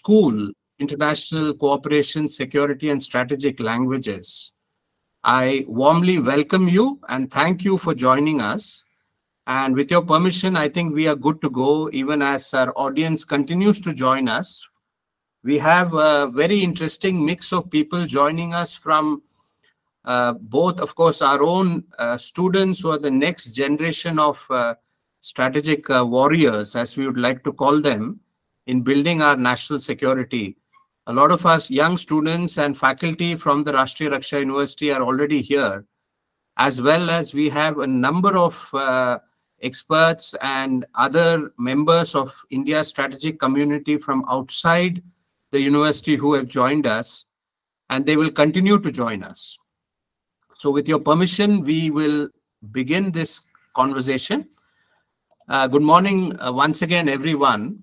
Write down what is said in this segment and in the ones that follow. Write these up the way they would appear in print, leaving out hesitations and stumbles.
school, International Cooperation, Security and Strategic Languages. I warmly welcome you and thank you for joining us. And with your permission, I think we are good to go, even as our audience continues to join us. We have a very interesting mix of people joining us from both, of course, our own students who are the next generation of strategic warriors, as we would like to call them, in building our national security. A lot of us young students and faculty from the Rashtriya Raksha University are already here, as well as we have a number of experts and other members of India's strategic community from outside the university who have joined us, and they will continue to join us. So with your permission, we will begin this conversation. Good morning once again, everyone,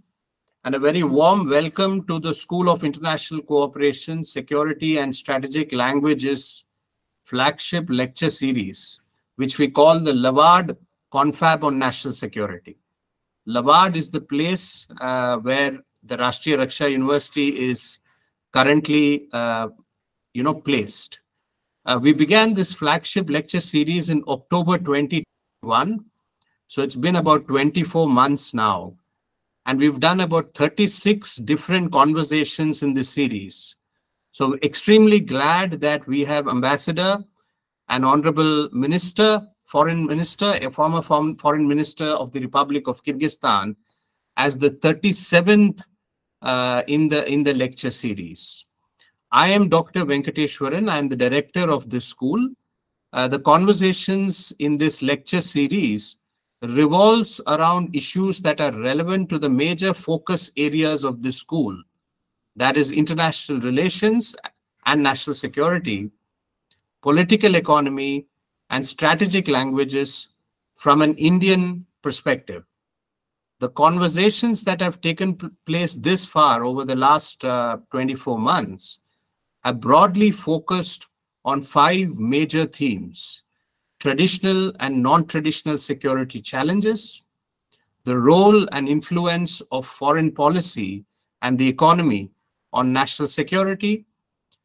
and a very warm welcome to the School of International Cooperation, Security and Strategic Languages flagship lecture series, which we call the Lavard Confab on National Security. Lavard is the place where the Rashtriya Raksha University is currently placed. We began this flagship lecture series in October 2021. So it's been about 24 months now. And we've done about 36 different conversations in this series. So extremely glad that we have Ambassador, an Honorable Minister, Foreign Minister, a former Foreign Minister of the Republic of Kyrgyzstan, as the 37th in the lecture series. I am Dr. Venkateshwaran. I am the director of this school. The conversations in this lecture series revolves around issues that are relevant to the major focus areas of this school, that is international relations and national security, political economy, and strategic languages from an Indian perspective. The conversations that have taken place this far over the last 24 months have broadly focused on 5 major themes: traditional and non-traditional security challenges, the role and influence of foreign policy and the economy on national security,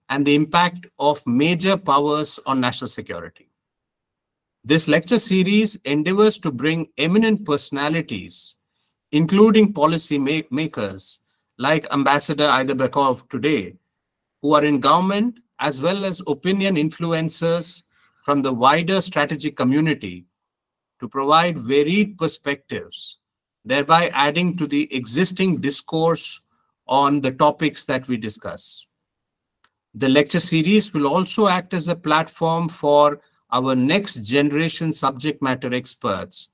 and the impact of major powers on national security. This lecture series endeavors to bring eminent personalities, including policy makers like Ambassador Aidabekov today, who are in government, as well as opinion influencers from the wider strategic community, to provide varied perspectives, thereby adding to the existing discourse on the topics that we discuss. The lecture series will also act as a platform for our next generation subject matter experts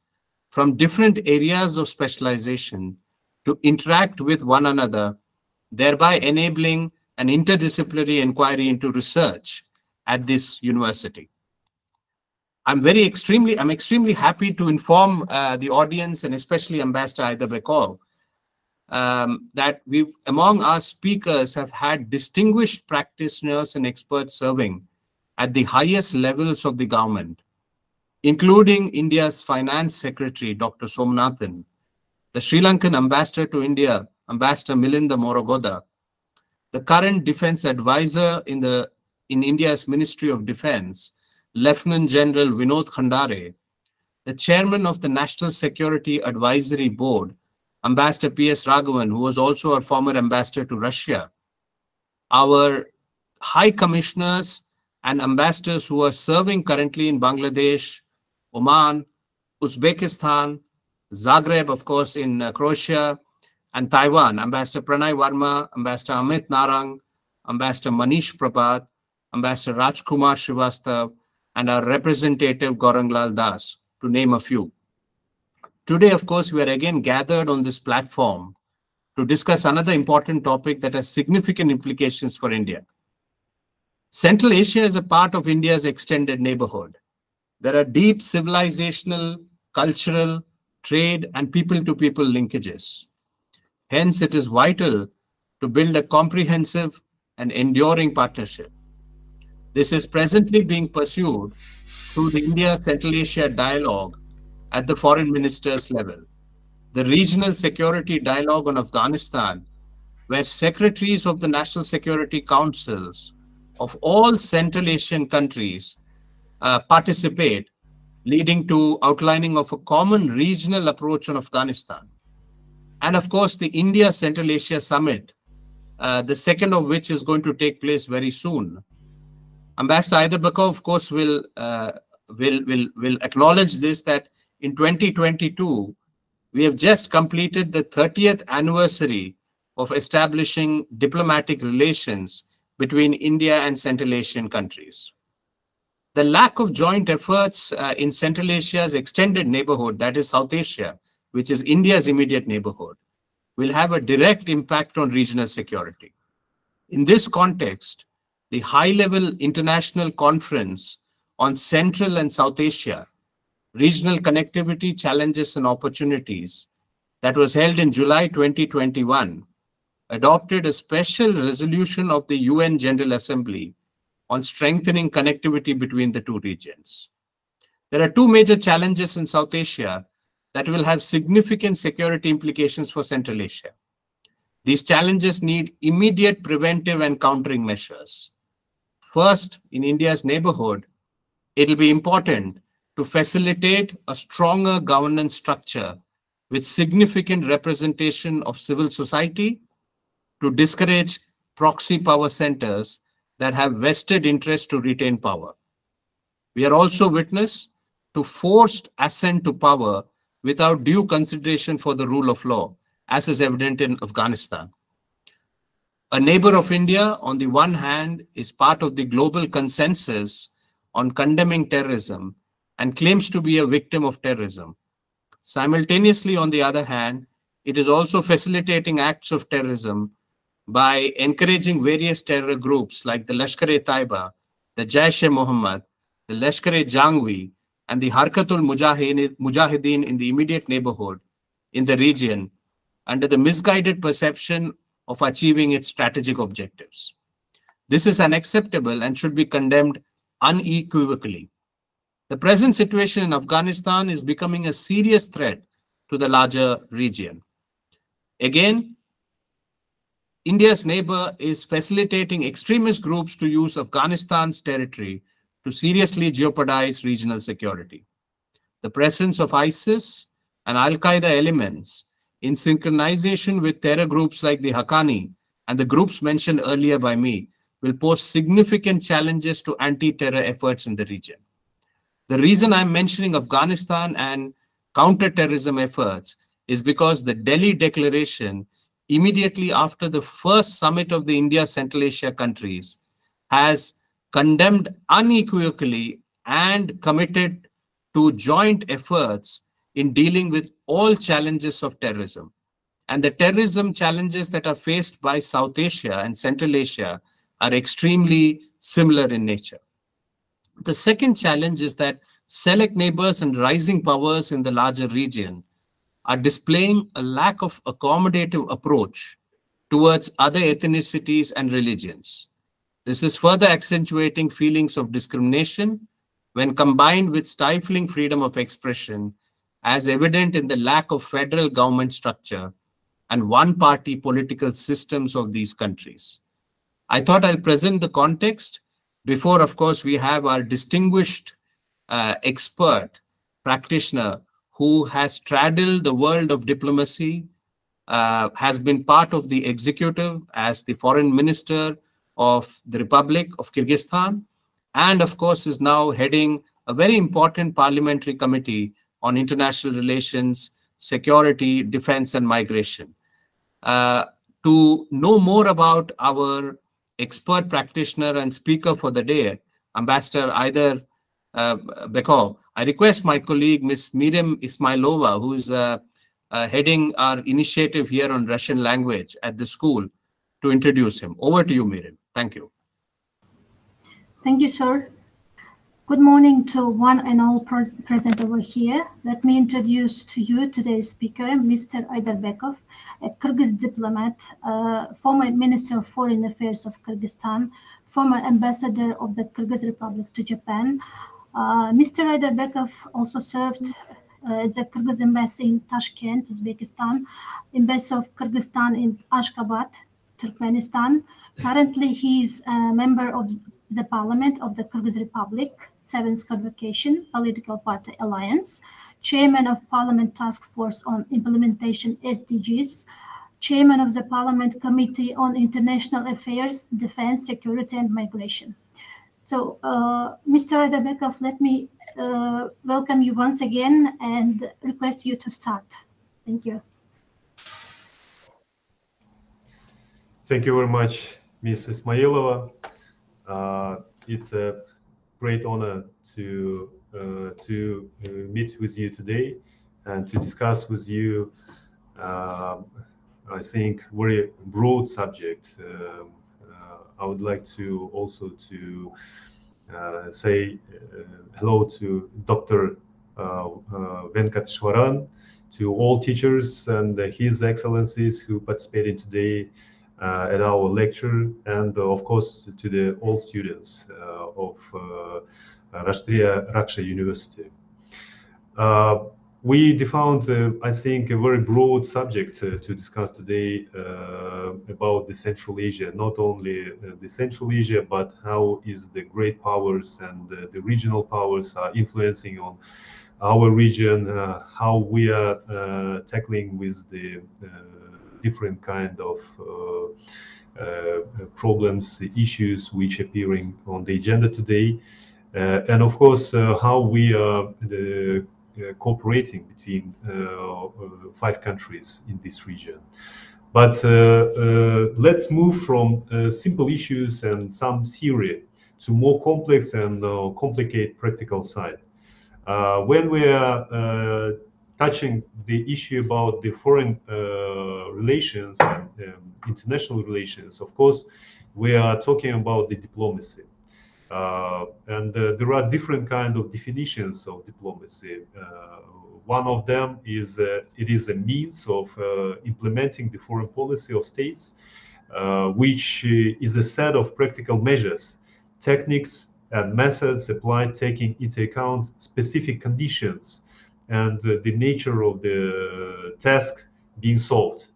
from different areas of specialization to interact with one another, thereby enabling an interdisciplinary inquiry into research at this university. I'm extremely happy to inform the audience, and especially Ambassador Aidabekov, that among our speakers have had distinguished practitioners and experts serving at the highest levels of the government, including India's Finance Secretary, Dr. Somnathan, the Sri Lankan Ambassador to India, Ambassador Milinda Morogoda, the current Defense Advisor in India's Ministry of Defense, Lieutenant General Vinod Khandare, the Chairman of the National Security Advisory Board, Ambassador P.S. Raghavan, who was also our former ambassador to Russia, our High Commissioners and ambassadors who are serving currently in Bangladesh, Oman, Uzbekistan, Zagreb, of course, in Croatia, and Taiwan, Ambassador Pranay Verma, Ambassador Amit Narang, Ambassador Manish Prabhat, Ambassador Rajkumar Srivastav, and our representative Gauranglal Das, to name a few. Today, of course, we are again gathered on this platform to discuss another important topic that has significant implications for India. Central Asia is a part of India's extended neighborhood. There are deep civilizational, cultural, trade, and people-to-people linkages. Hence, it is vital to build a comprehensive and enduring partnership. This is presently being pursued through the India-Central Asia dialogue at the foreign ministers level, the regional security dialogue on Afghanistan, where secretaries of the National Security Councils of all Central Asian countries participate, leading to outlining of a common regional approach on Afghanistan. And of course, the India Central Asia Summit, the second of which is going to take place very soon. Ambassador Aiderbekov, of course, will acknowledge this, that in 2022, we have just completed the 30th anniversary of establishing diplomatic relations between India and Central Asian countries. The lack of joint efforts in Central Asia's extended neighborhood, that is South Asia, which is India's immediate neighborhood, will have a direct impact on regional security. In this context, the high-level international conference on Central and South Asia, regional connectivity challenges and opportunities, that was held in July 2021, adopted a special resolution of the UN General Assembly on strengthening connectivity between the two regions. There are two major challenges in South Asia that will have significant security implications for Central Asia. These challenges need immediate preventive and countering measures. First, in India's neighborhood, it will be important to facilitate a stronger governance structure with significant representation of civil society to discourage proxy power centers that have vested interest to retain power. We are also witness to forced ascent to power without due consideration for the rule of law, as is evident in Afghanistan. A neighbor of India, on the one hand, is part of the global consensus on condemning terrorism and claims to be a victim of terrorism. Simultaneously, on the other hand, it is also facilitating acts of terrorism by encouraging various terror groups like the Lashkar-e-Taiba, the Jaish-e-Mohammed, the Lashkar-e-Jangvi, and the Harkatul Mujahideen in the immediate neighborhood in the region under the misguided perception of achieving its strategic objectives. This is unacceptable and should be condemned unequivocally. The present situation in Afghanistan is becoming a serious threat to the larger region. Again, India's neighbor is facilitating extremist groups to use Afghanistan's territory to seriously jeopardize regional security. The presence of ISIS and Al-Qaeda elements in synchronization with terror groups like the Haqqani and the groups mentioned earlier by me will pose significant challenges to anti-terror efforts in the region. The reason I'm mentioning Afghanistan and counter-terrorism efforts is because the Delhi Declaration, immediately after the first summit of the India Central Asia countries, has condemned unequivocally and committed to joint efforts in dealing with all challenges of terrorism. And the terrorism challenges that are faced by South Asia and Central Asia are extremely similar in nature. The second challenge is that select neighbors and rising powers in the larger region are displaying a lack of accommodative approach towards other ethnicities and religions. This is further accentuating feelings of discrimination when combined with stifling freedom of expression, as evident in the lack of federal government structure and one-party political systems of these countries. I thought I'll present the context before, of course, we have our distinguished expert practitioner who has straddled the world of diplomacy, has been part of the executive as the foreign minister of the Republic of Kyrgyzstan, and of course is now heading a very important parliamentary committee on international relations, security, defense, and migration. To know more about our expert practitioner and speaker for the day, Ambassador Aiderbekov, I request my colleague, Ms. Miriam Ismailova, who is heading our initiative here on Russian language at the school, to introduce him. Over to you, Miriam. Thank you. Thank you, sir. Good morning to one and all present over here. Let me introduce to you today's speaker, Mr. Aiderbekov, a Kyrgyz diplomat, former Minister of Foreign Affairs of Kyrgyzstan, former Ambassador of the Kyrgyz Republic to Japan. Mr. Aiderbekov also served at the Kyrgyz embassy in Tashkent, Uzbekistan, embassy of Kyrgyzstan in Ashgabat, Turkmenistan. Currently, he is a member of the Parliament of the Kyrgyz Republic, 7th Convocation Political Party Alliance, Chairman of Parliament Task Force on Implementation SDGs, Chairman of the Parliament Committee on International Affairs, Defense, Security and Migration. So, Mr. Aydarbekov, let me welcome you once again and request you to start. Thank you. Thank you very much, Ms. Ismailova. It's a great honor to meet with you today and to discuss with you, I think, very broad subject. I would like to also to say hello to Dr. Venkateshwaran, to all teachers and His Excellencies who participated today at our lecture, and of course to all students of Rashtriya Raksha University. We found, I think, a very broad subject to discuss today about the Central Asia, not only the Central Asia, but how is the great powers and the regional powers are influencing on our region, how we are tackling with the different kind of problems, issues which are appearing on the agenda today, and of course how we are cooperating between 5 countries in this region. But let's move from simple issues and some theory to more complex and complicated practical side. When we are touching the issue about the foreign relations and international relations, of course, we are talking about the diplomacy. And there are different kind of definitions of diplomacy. One of them is it is a means of implementing the foreign policy of states, which is a set of practical measures, techniques, and methods applied taking into account specific conditions and the nature of the task being solved.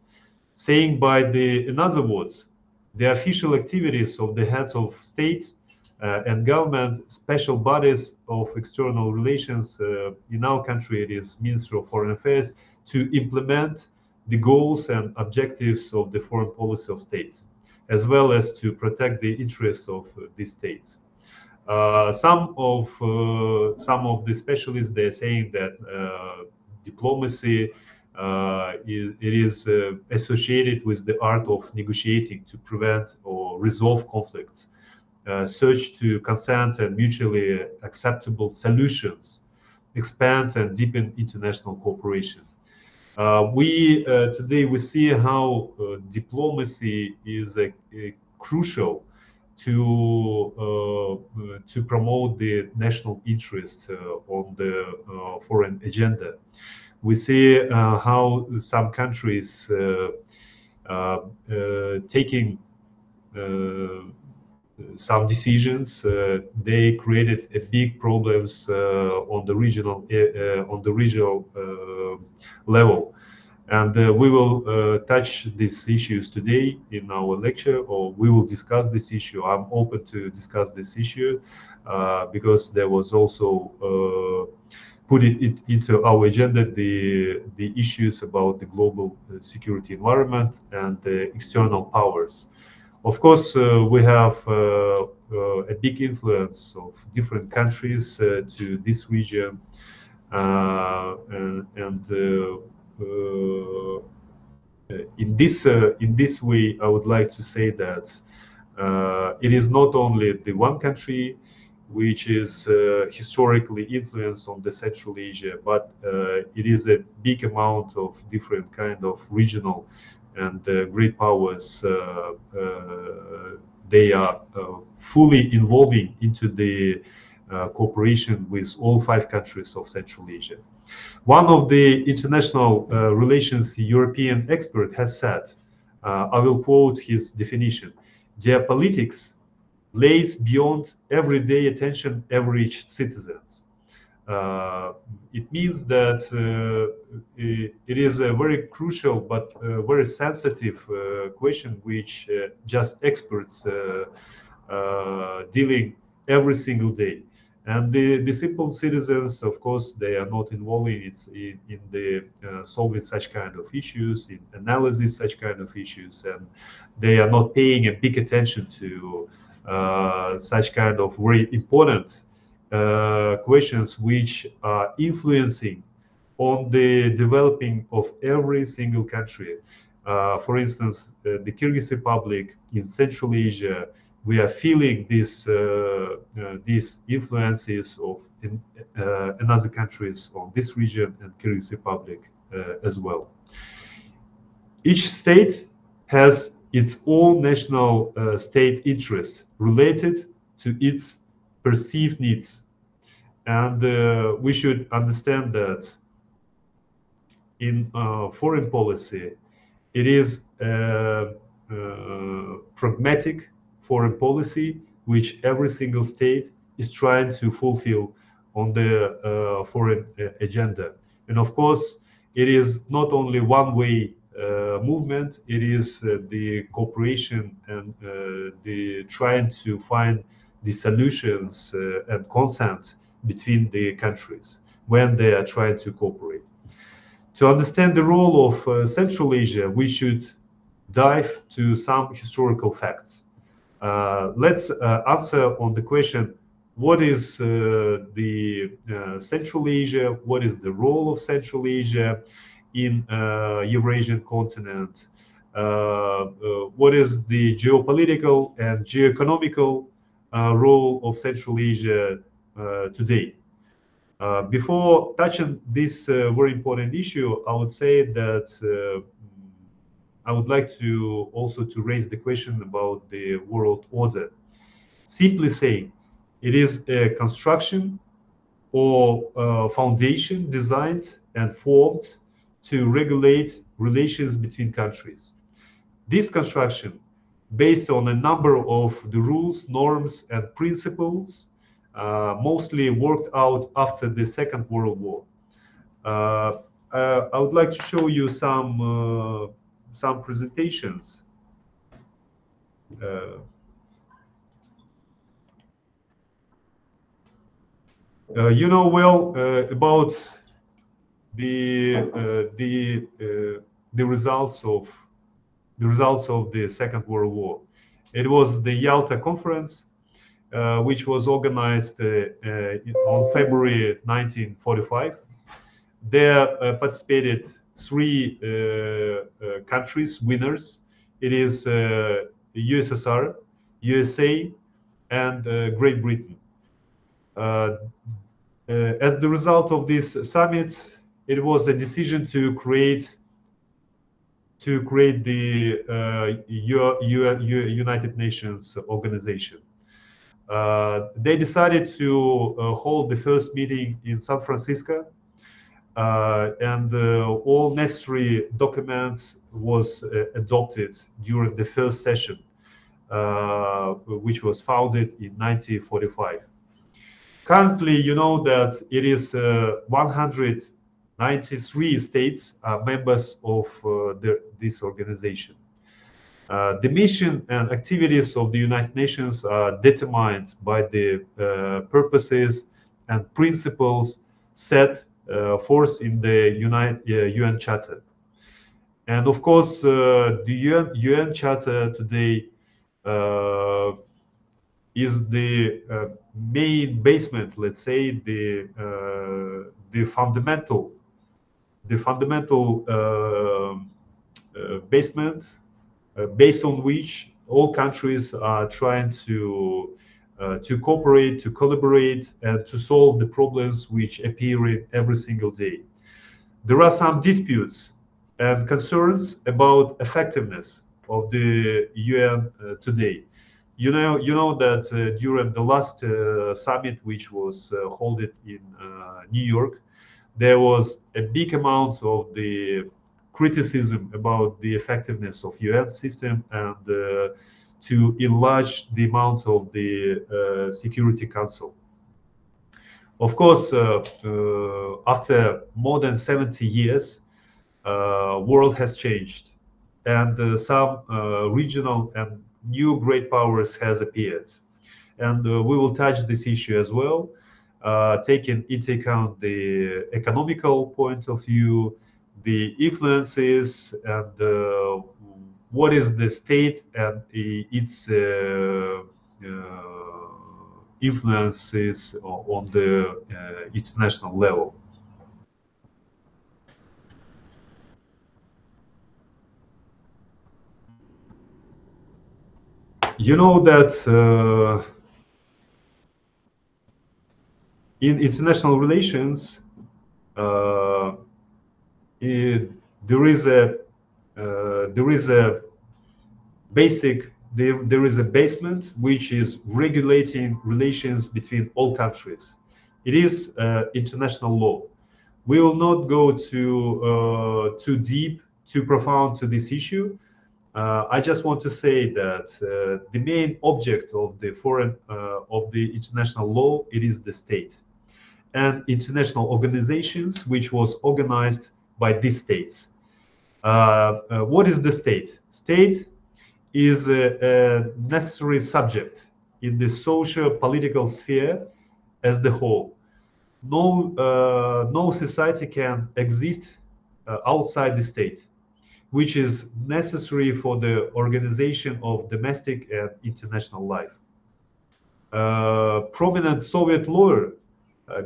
Saying in other words, the official activities of the heads of states and government, special bodies of external relations, in our country it is Ministry of Foreign Affairs, to implement the goals and objectives of the foreign policy of states, as well as to protect the interests of these states. Some of the specialists, they're saying that diplomacy is associated with the art of negotiating to prevent or resolve conflicts, search to consent and mutually acceptable solutions, expand and deepen international cooperation. Today we see how diplomacy is a crucial to promote the national interest on the foreign agenda. We see how some countries taking some decisions, they created a big problems on the regional level. And we will touch these issues today in our lecture, or we will discuss this issue. I'm open to discuss this issue because there was also put it into our agenda the issues about the global security environment and the external powers. Of course, we have a big influence of different countries to this region, in this way, I would like to say that it is not only the one country which is historically influenced on the Central Asia, but it is a big amount of different kind of regional and great powers. They are fully involving into the cooperation with all 5 countries of Central Asia. One of the international relations European expert has said, I will quote his definition: "Geopolitics lays beyond everyday attention average citizens." It means that it is a very crucial but very sensitive question, which just experts dealing every single day. And the simple citizens, of course, they are not involved in the solving such kind of issues, in analysis such kind of issues, and they are not paying a big attention to such kind of very important questions which are influencing on the developing of every single country. For instance, the Kyrgyz Republic in Central Asia, we are feeling these influences of another countries on this region and Kyrgyz Republic as well. Each state has its own national state interest related to its perceived needs. And we should understand that in foreign policy, it is pragmatic foreign policy which every single state is trying to fulfill on the foreign agenda. And of course, it is not only one-way movement, it is the cooperation and the trying to find the solutions and consent between the countries when they are trying to cooperate. To understand the role of Central Asia, we should dive to some historical facts. Let's answer on the question, what is the Central Asia? What is the role of Central Asia in Eurasian continent? What is the geopolitical and geoeconomical role of Central Asia today? Before touching this very important issue, I would say that I would like to also to raise the question about the world order. Simply saying, it is a construction or foundation designed and formed to regulate relations between countries. This construction, based on a number of the rules, norms, and principles, mostly worked out after the Second World War. I would like to show you some presentations. You know well about the results of the Second World War. It was the Yalta Conference, which was organized on February 1945. There participated three countries, winners. It is USSR, USA, and Great Britain. As the result of this summit, it was a decision to create the United Nations organization. They decided to hold the first meeting in San Francisco, and all necessary documents was adopted during the first session, which was founded in 1945. Currently, you know that it is 193 states are members of this organization. The mission and activities of the United Nations are determined by the purposes and principles set forth in the UN Charter. And of course, the UN Charter today is the main basement, let's say, the fundamental basement based on which all countries are trying to cooperate, to collaborate, and to solve the problems which appear in every single day. There are some disputes and concerns about effectiveness of the UN today. You know that during the last summit, which was held in New York, there was a big amount of the criticism about the effectiveness of UN system and to enlarge the amount of the Security Council. Of course, after more than 70 years, world has changed, and some regional and new great powers has appeared. And we will touch this issue as well, taking into account the economical point of view, the influences, and what is the state and its influences on the international level. You know that in international relations, uh, it, there is a there is a basic there is a basement which is regulating relations between all countries. It is international law. We will not go too deep, too profound to this issue. I just want to say that the main object of the of the international law, it is the state and international organizations which was organized by these states. What is the state? State is a necessary subject in the social political sphere as the whole. No society can exist outside the state, which is necessary for the organization of domestic and international life. Prominent Soviet lawyer,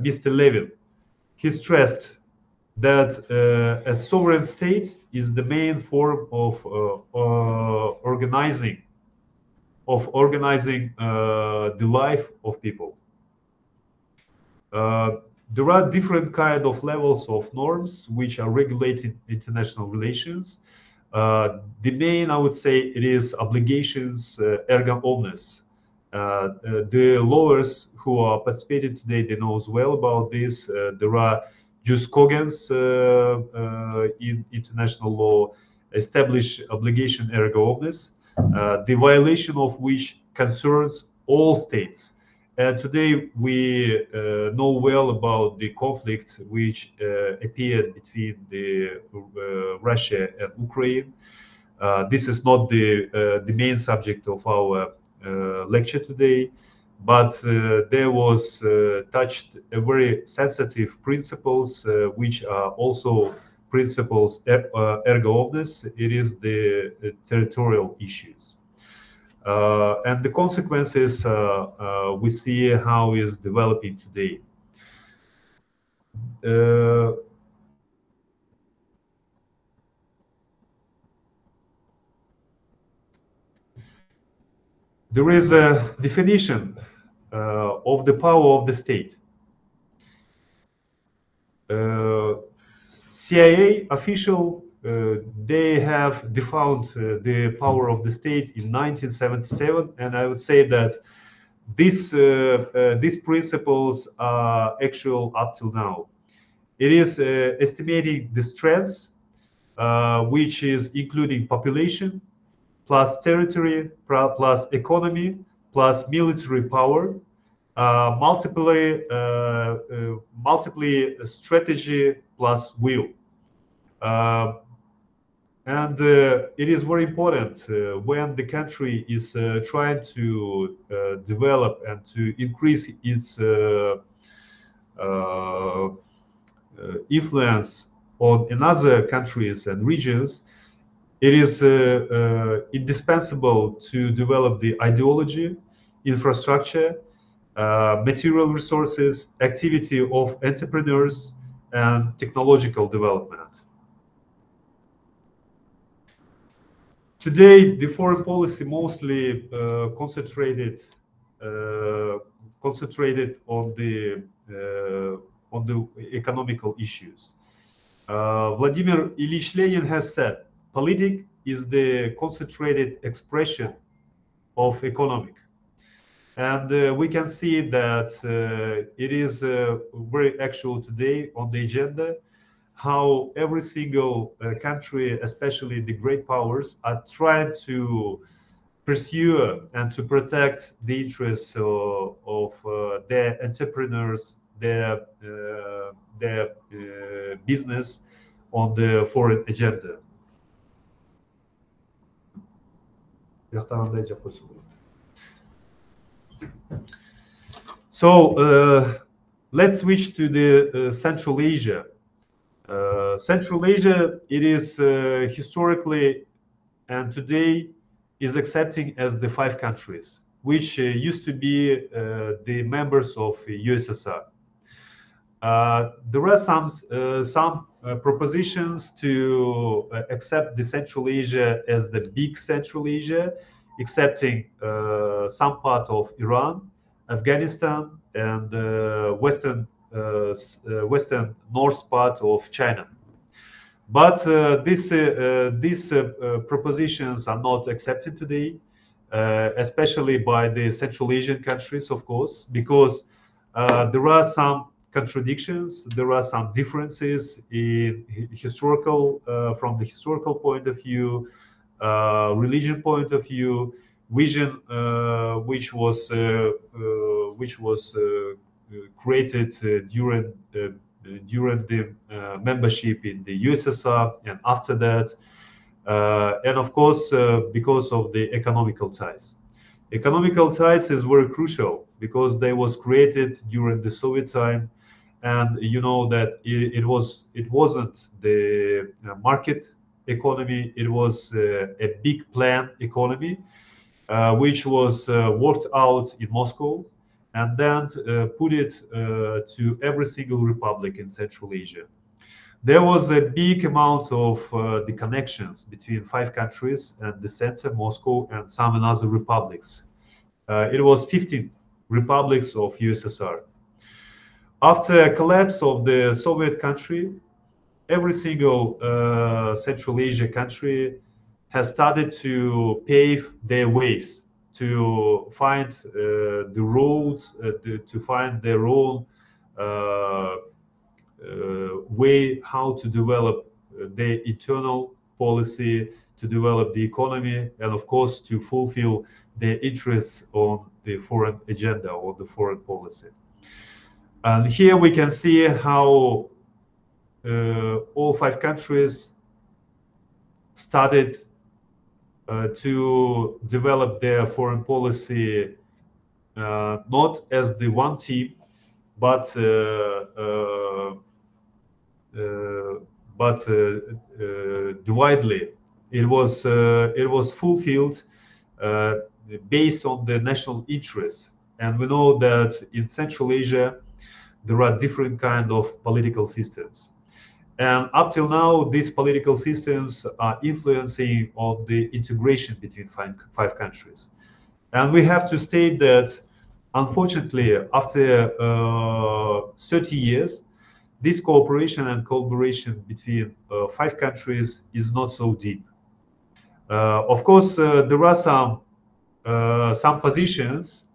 Mr. Levin, he stressed that a sovereign state is the main form of organizing the life of people. Uh, there are different kind of levels of norms which are regulating international relations. The main, I would say, it is obligations erga omnes. The lawyers who are participating today, they know as well about this. There are jus cogens in international law, establish obligation erga omnes, the violation of which concerns all states. And today we know well about the conflict which appeared between Russia and Ukraine. This is not the main subject of our lecture today, but there was touched a very sensitive principles which are also principles erga omnes. It is the territorial issues. And the consequences we see how is developing today. There is a definition of the power of the state. CIA official, they have defined the power of the state in 1977, and I would say that these principles are actual up till now. It is estimating the strengths, which is including population, plus territory, plus economy, plus military power, multiply strategy plus will. And it is very important when the country is trying to develop and to increase its influence on another countries and regions. It is indispensable to develop the ideology, infrastructure, material resources, activity of entrepreneurs, and technological development. Today, the foreign policy mostly concentrated on the economical issues. Vladimir Ilyich Lenin has said, "Politics is the concentrated expression of economic." And we can see that it is very actual today on the agenda, how every single country, especially the great powers, are trying to pursue and to protect the interests of their entrepreneurs, their business on the foreign agenda. So let's switch to the Central Asia. Central Asia, it is historically and today is accepting as the 5 countries, which used to be the members of USSR. There are some propositions to accept the Central Asia as the big Central Asia, accepting some part of Iran, Afghanistan, and western north part of China. But these propositions are not accepted today, especially by the Central Asian countries, of course, because there are some contradictions, there are some differences in historical, from the historical point of view, religion point of view, vision, which was created during the membership in the USSR and after that, and of course because of the economical ties. Economical ties is very crucial because they was created during the Soviet time, and you know that it wasn't the market economy, it was a big plan economy which was worked out in Moscow and then put it to every single republic in Central Asia. There was a big amount of the connections between 5 countries and the center, Moscow, and some other republics. It was 15 republics of USSR. After collapse of the Soviet country, every single Central Asia country has started to pave their ways to find the roads, to find their own way how to develop their internal policy, to develop the economy, and of course to fulfill their interests on the foreign agenda or the foreign policy. And here we can see how all 5 countries started to develop their foreign policy not as the one team, but dividedly. It was fulfilled based on the national interests, and we know that in Central Asia there are different kind of political systems. And up till now, these political systems are influencing on the integration between 5 countries. And we have to state that, unfortunately, after 30 years, this cooperation and collaboration between 5 countries is not so deep. Of course, there are some positions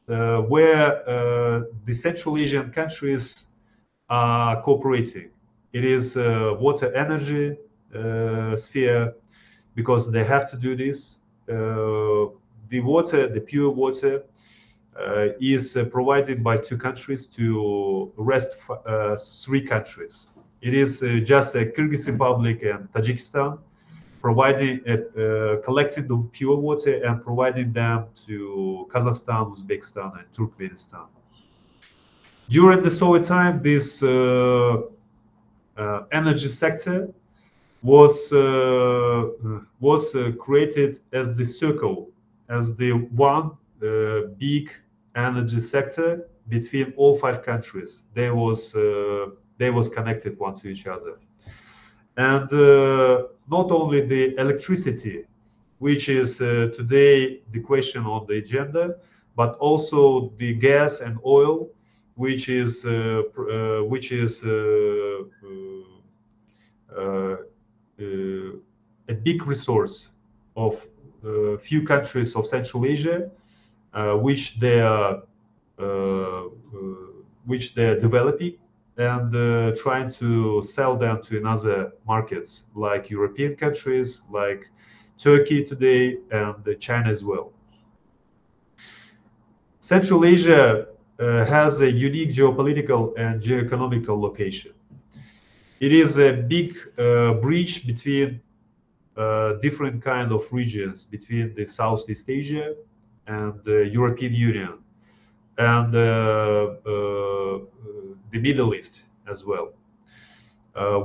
where the Central Asian countries are cooperating. It is water energy sphere, because they have to do this. The water, the pure water, is provided by 2 countries to rest 3 countries. It is just Kyrgyz Republic and Tajikistan providing, collecting the pure water and providing them to Kazakhstan, Uzbekistan, and Turkmenistan. During the Soviet time, this energy sector was created as the circle, as the one big energy sector between all 5 countries. They was connected one to each other, and not only the electricity, which is today the question on the agenda, but also the gas and oil, which is a big resource of few countries of Central Asia, which they are developing and trying to sell them to another markets like European countries, like Turkey today, and China as well. Central Asia has a unique geopolitical and geoeconomical location. It is a big bridge between different kind of regions, between the Southeast Asia and the European Union and the Middle East as well.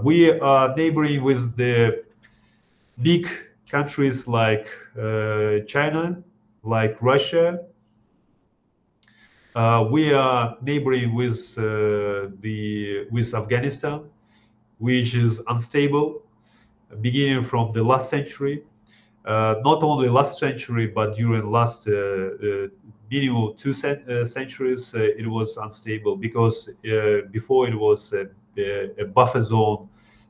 We are neighboring with the big countries like China, like Russia. We are neighboring with Afghanistan, which is unstable, beginning from the last century. Not only last century, but during last minimum centuries, it was unstable because before it was a buffer zone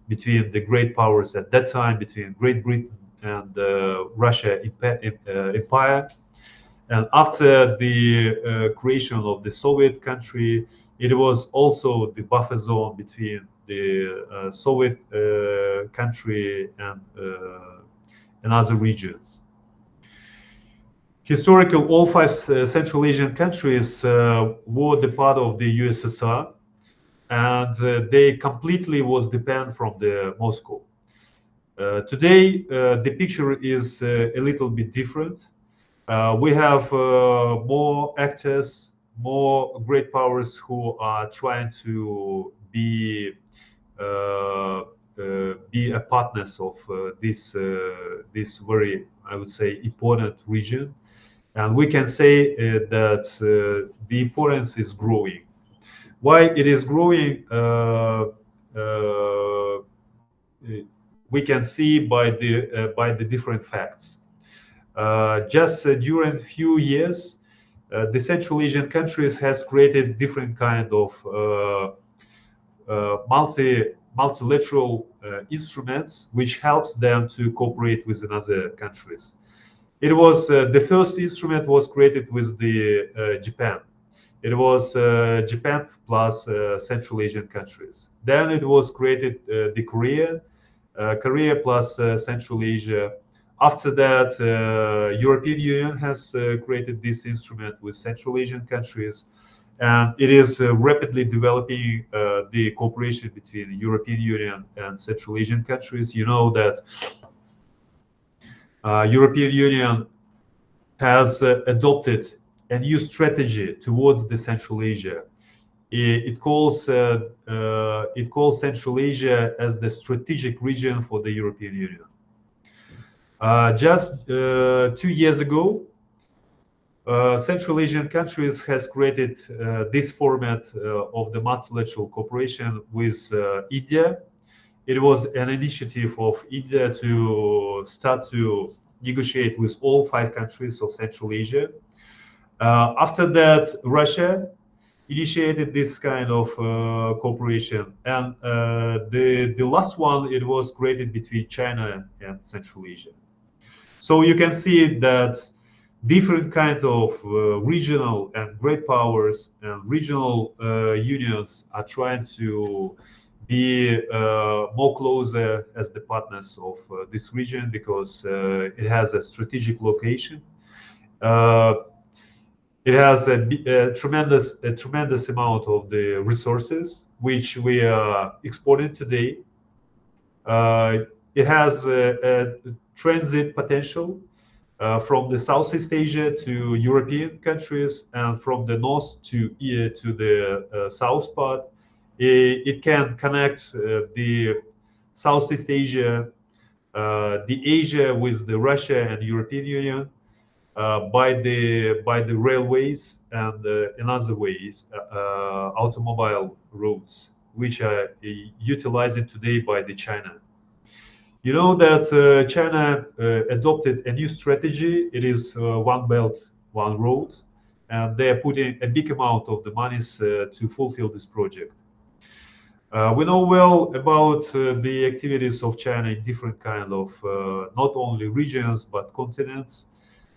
between the great powers at that time, between Great Britain and Russia Empire. And after the creation of the Soviet country, it was also the buffer zone between the Soviet country and other regions. Historically, all five Central Asian countries were the part of the USSR, and they completely was dependent from the Moscow. Today, the picture is a little bit different. We have more actors, more great powers who are trying to be a partners of this very, I would say, important region, and we can say that the importance is growing. Why it is growing? We can see by the different facts. Just during a few years, the Central Asian countries has created different kind of multilateral instruments which helps them to cooperate with other countries. It was the first instrument was created with the Japan. It was Japan plus Central Asian countries. Then it was created the Korea plus Central Asia. After that, European Union has created this instrument with Central Asian countries, and it is rapidly developing the cooperation between the European Union and Central Asian countries. You know that European Union has adopted a new strategy towards the Central Asia. It calls Central Asia as the strategic region for the European Union. Just 2 years ago, Central Asian countries has created this format of the multilateral cooperation with India. It was an initiative of India to start to negotiate with all five countries of Central Asia. After that, Russia initiated this kind of cooperation, and the last one, it was created between China and Central Asia. So you can see that different kind of regional and great powers and regional unions are trying to be more closer as the partners of this region because it has a strategic location. It has a tremendous amount of the resources which we are exporting today. It has a transit potential from the Southeast Asia to European countries and from the north to the south part. It can connect the Southeast Asia, the Asia with the Russia and European Union by the railways and in other ways, automobile roads, which are utilized today by the China. You know that China adopted a new strategy. It is One Belt, One Road, and they are putting a big amount of the monies to fulfill this project. We know well about the activities of China in different kind of not only regions but continents.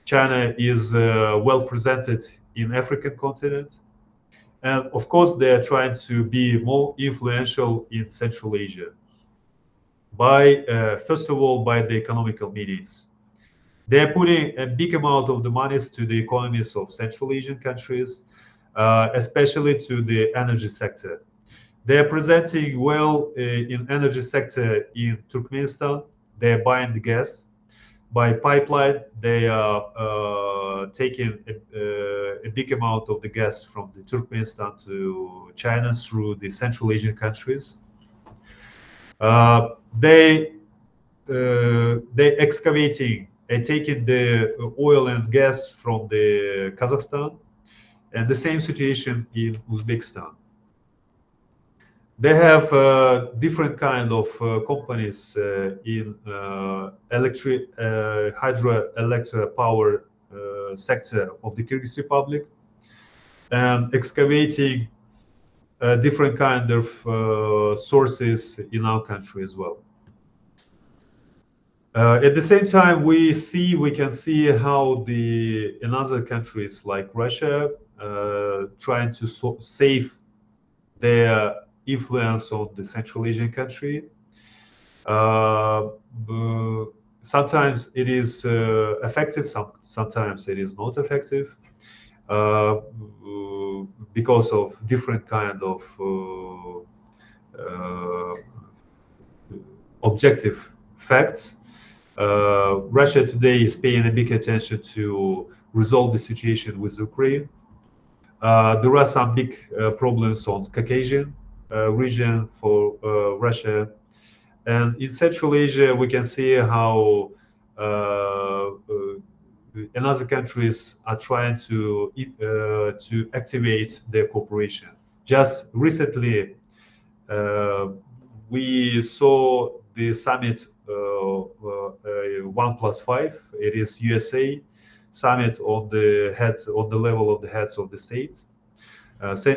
China is well presented in African continent, and of course they are trying to be more influential in Central Asia by first of all by the economical means. They are putting a big amount of the monies to the economies of Central Asian countries. especially to the energy sector. They are presenting well in energy sector in Turkmenistan. They are buying the gas by pipeline. They are taking a big amount of the gas from the Turkmenistan to China through the Central Asian countries. They excavating and taking the oil and gas from the Kazakhstan, and the same situation in Uzbekistan. They have different kind of companies in hydroelectric power sector of the Kyrgyz Republic, and excavating different kind of sources in our country as well. At the same time, we can see how in other countries like Russia trying to save their influence on the Central Asian country. Sometimes it is effective, sometimes it is not effective because of different kind of objective facts. Russia today is paying a big attention to resolve the situation with Ukraine. There are some big problems on Caucasian region for Russia, and in Central Asia we can see how and other countries are trying to activate their cooperation. Just recently, we saw the summit 1+5. It is USA summit on the level of the heads of the states.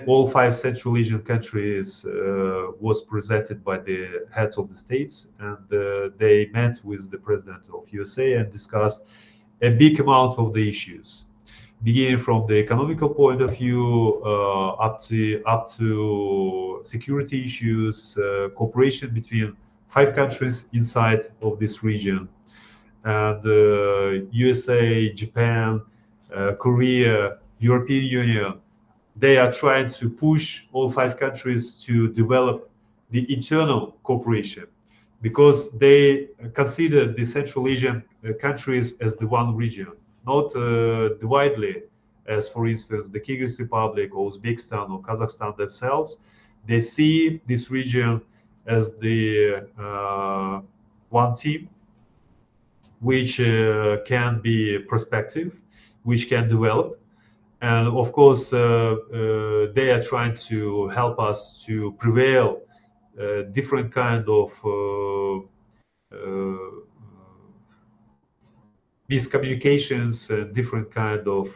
All 5 Central Asian countries was presented by the heads of the states, and they met with the president of USA and discussed a big amount of the issues, beginning from the economical point of view up to security issues, cooperation between 5 countries inside of this region, and USA, Japan, Korea, European Union. They are trying to push all 5 countries to develop the internal cooperation, because they consider the Central Asian countries as the one region, not widely, as for instance the Kyrgyz Republic or Uzbekistan or Kazakhstan themselves. They see this region as the one team, which can be prospective, which can develop. And of course, they are trying to help us to prevail different kind of miscommunications, different kind of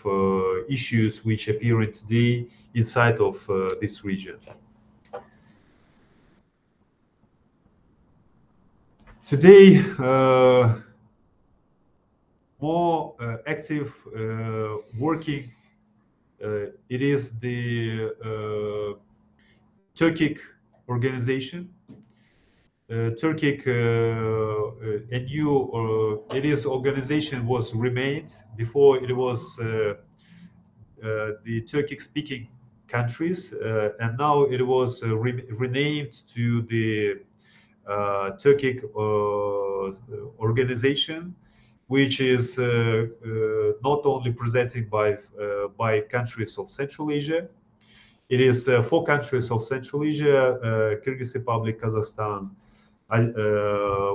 issues which appear today inside of this region. Today, more active working, it is the Turkic organization. Turkic, a new, it is organization was remained. Before it was the Turkic-speaking countries, and now it was renamed to the Turkic organization, which is not only presented by countries of Central Asia. It is 4 countries of Central Asia: Kyrgyz Republic, Kazakhstan,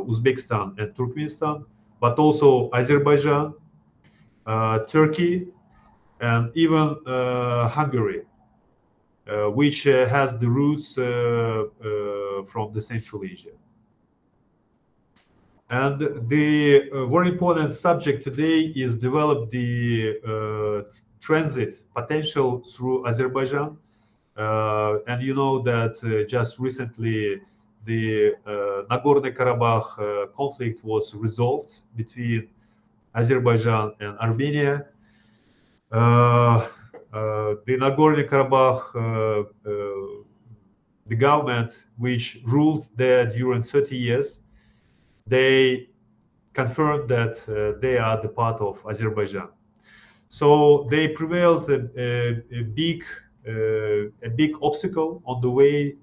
Uzbekistan, and Turkmenistan, but also Azerbaijan, Turkey, and even Hungary, which has the roots from the Central Asia. And the very important subject today is develop the transit potential through Azerbaijan. And you know that just recently the Nagorno-Karabakh conflict was resolved between Azerbaijan and Armenia. The Nagorno-Karabakh, the government which ruled there during 30 years, they confirmed that they are the part of Azerbaijan. So they prevailed a big a big obstacle on the way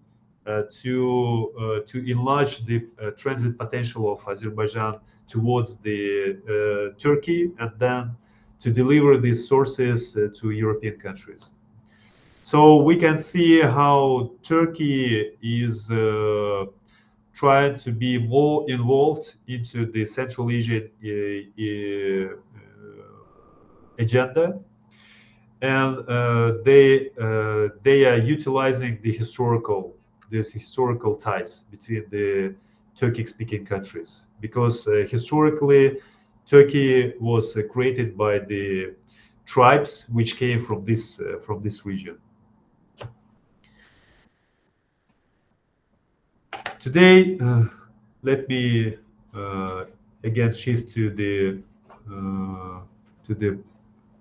to enlarge the transit potential of Azerbaijan towards the Turkey, and then to deliver these sources to European countries. So we can see how Turkey is trying to be more involved into the Central Asian agenda, and they are utilizing these historical ties between the Turkic-speaking countries, because historically Turkey was created by the tribes which came from this region. Today, let me again shift to the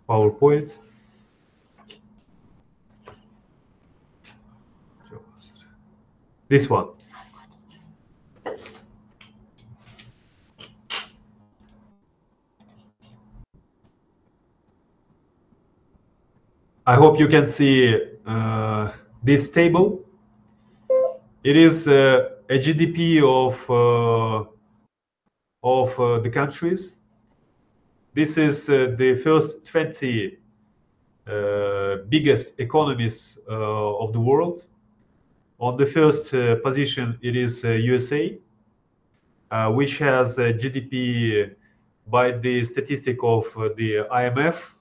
PowerPoint. This one. I hope you can see this table. It is a GDP of the countries. This is the first 20 biggest economies of the world. On the first position, it is USA, which has a GDP by the statistic of the IMF,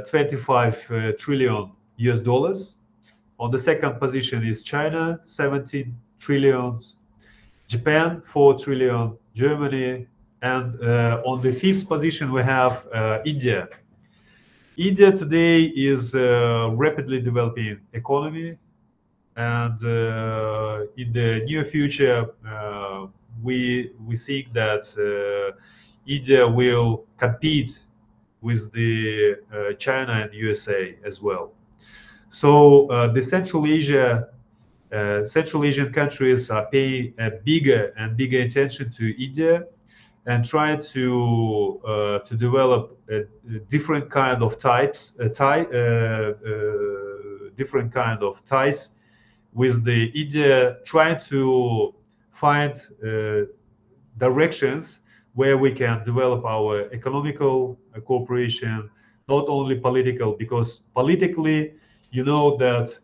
25 trillion US dollars. On the second position is China, 17 trillions, Japan, 4 trillion, Germany, and on the fifth position we have India. India today is a rapidly developing economy, and in the near future we think that India will compete with the China and USA as well. So the Central Asian countries are paying a bigger and bigger attention to India, and trying to develop a different kind of different kind of ties with the India, trying to find directions where we can develop our economical cooperation, not only political, because politically, you know that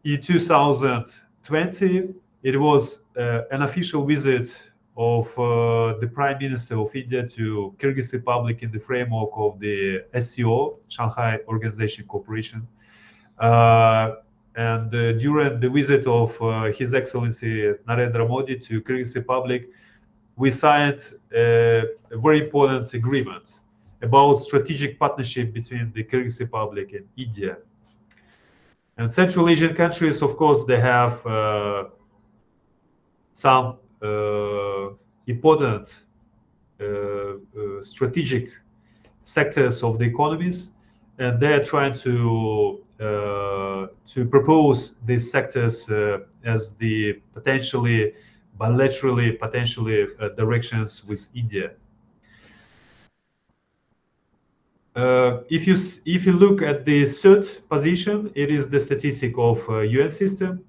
in 2020, it was an official visit of the Prime Minister of India to Kyrgyz Republic in the framework of the SCO, Shanghai Organization Cooperation. And during the visit of His Excellency Narendra Modi to Kyrgyz Republic, we signed a very important agreement about strategic partnership between the Kyrgyz Republic and India. And Central Asian countries, of course, they have some important strategic sectors of the economies, and they are trying to propose these sectors as the potentially bilaterally directions with India. If you look at the third position, it is the statistic of UN system,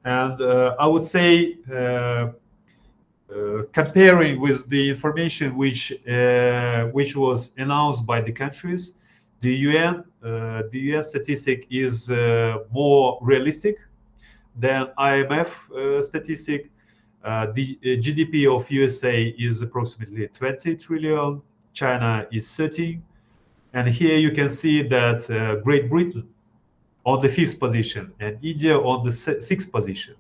and I would say comparing with the information which was announced by the countries, the UN statistic is more realistic than IMF statistic. The GDP of USA is approximately 20 trillion, China is 13, and here you can see that Great Britain on the fifth position and India on the sixth position.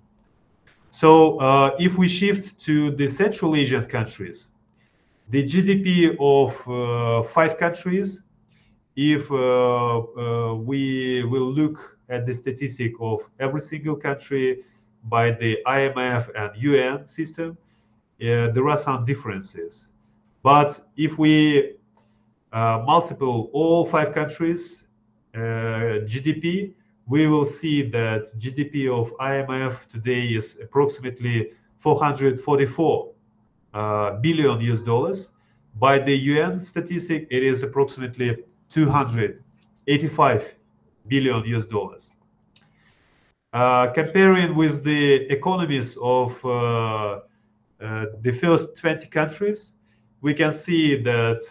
So if we shift to the Central Asian countries, the GDP of 5 countries, if we will look at the statistic of every single country by the IMF and UN system, there are some differences. But if we multiple all 5 countries GDP, we will see that GDP of IMF today is approximately 444 billion US dollars. By the UN statistic, it is approximately 285 billion US dollars. Comparing with the economies of the first 20 countries, we can see that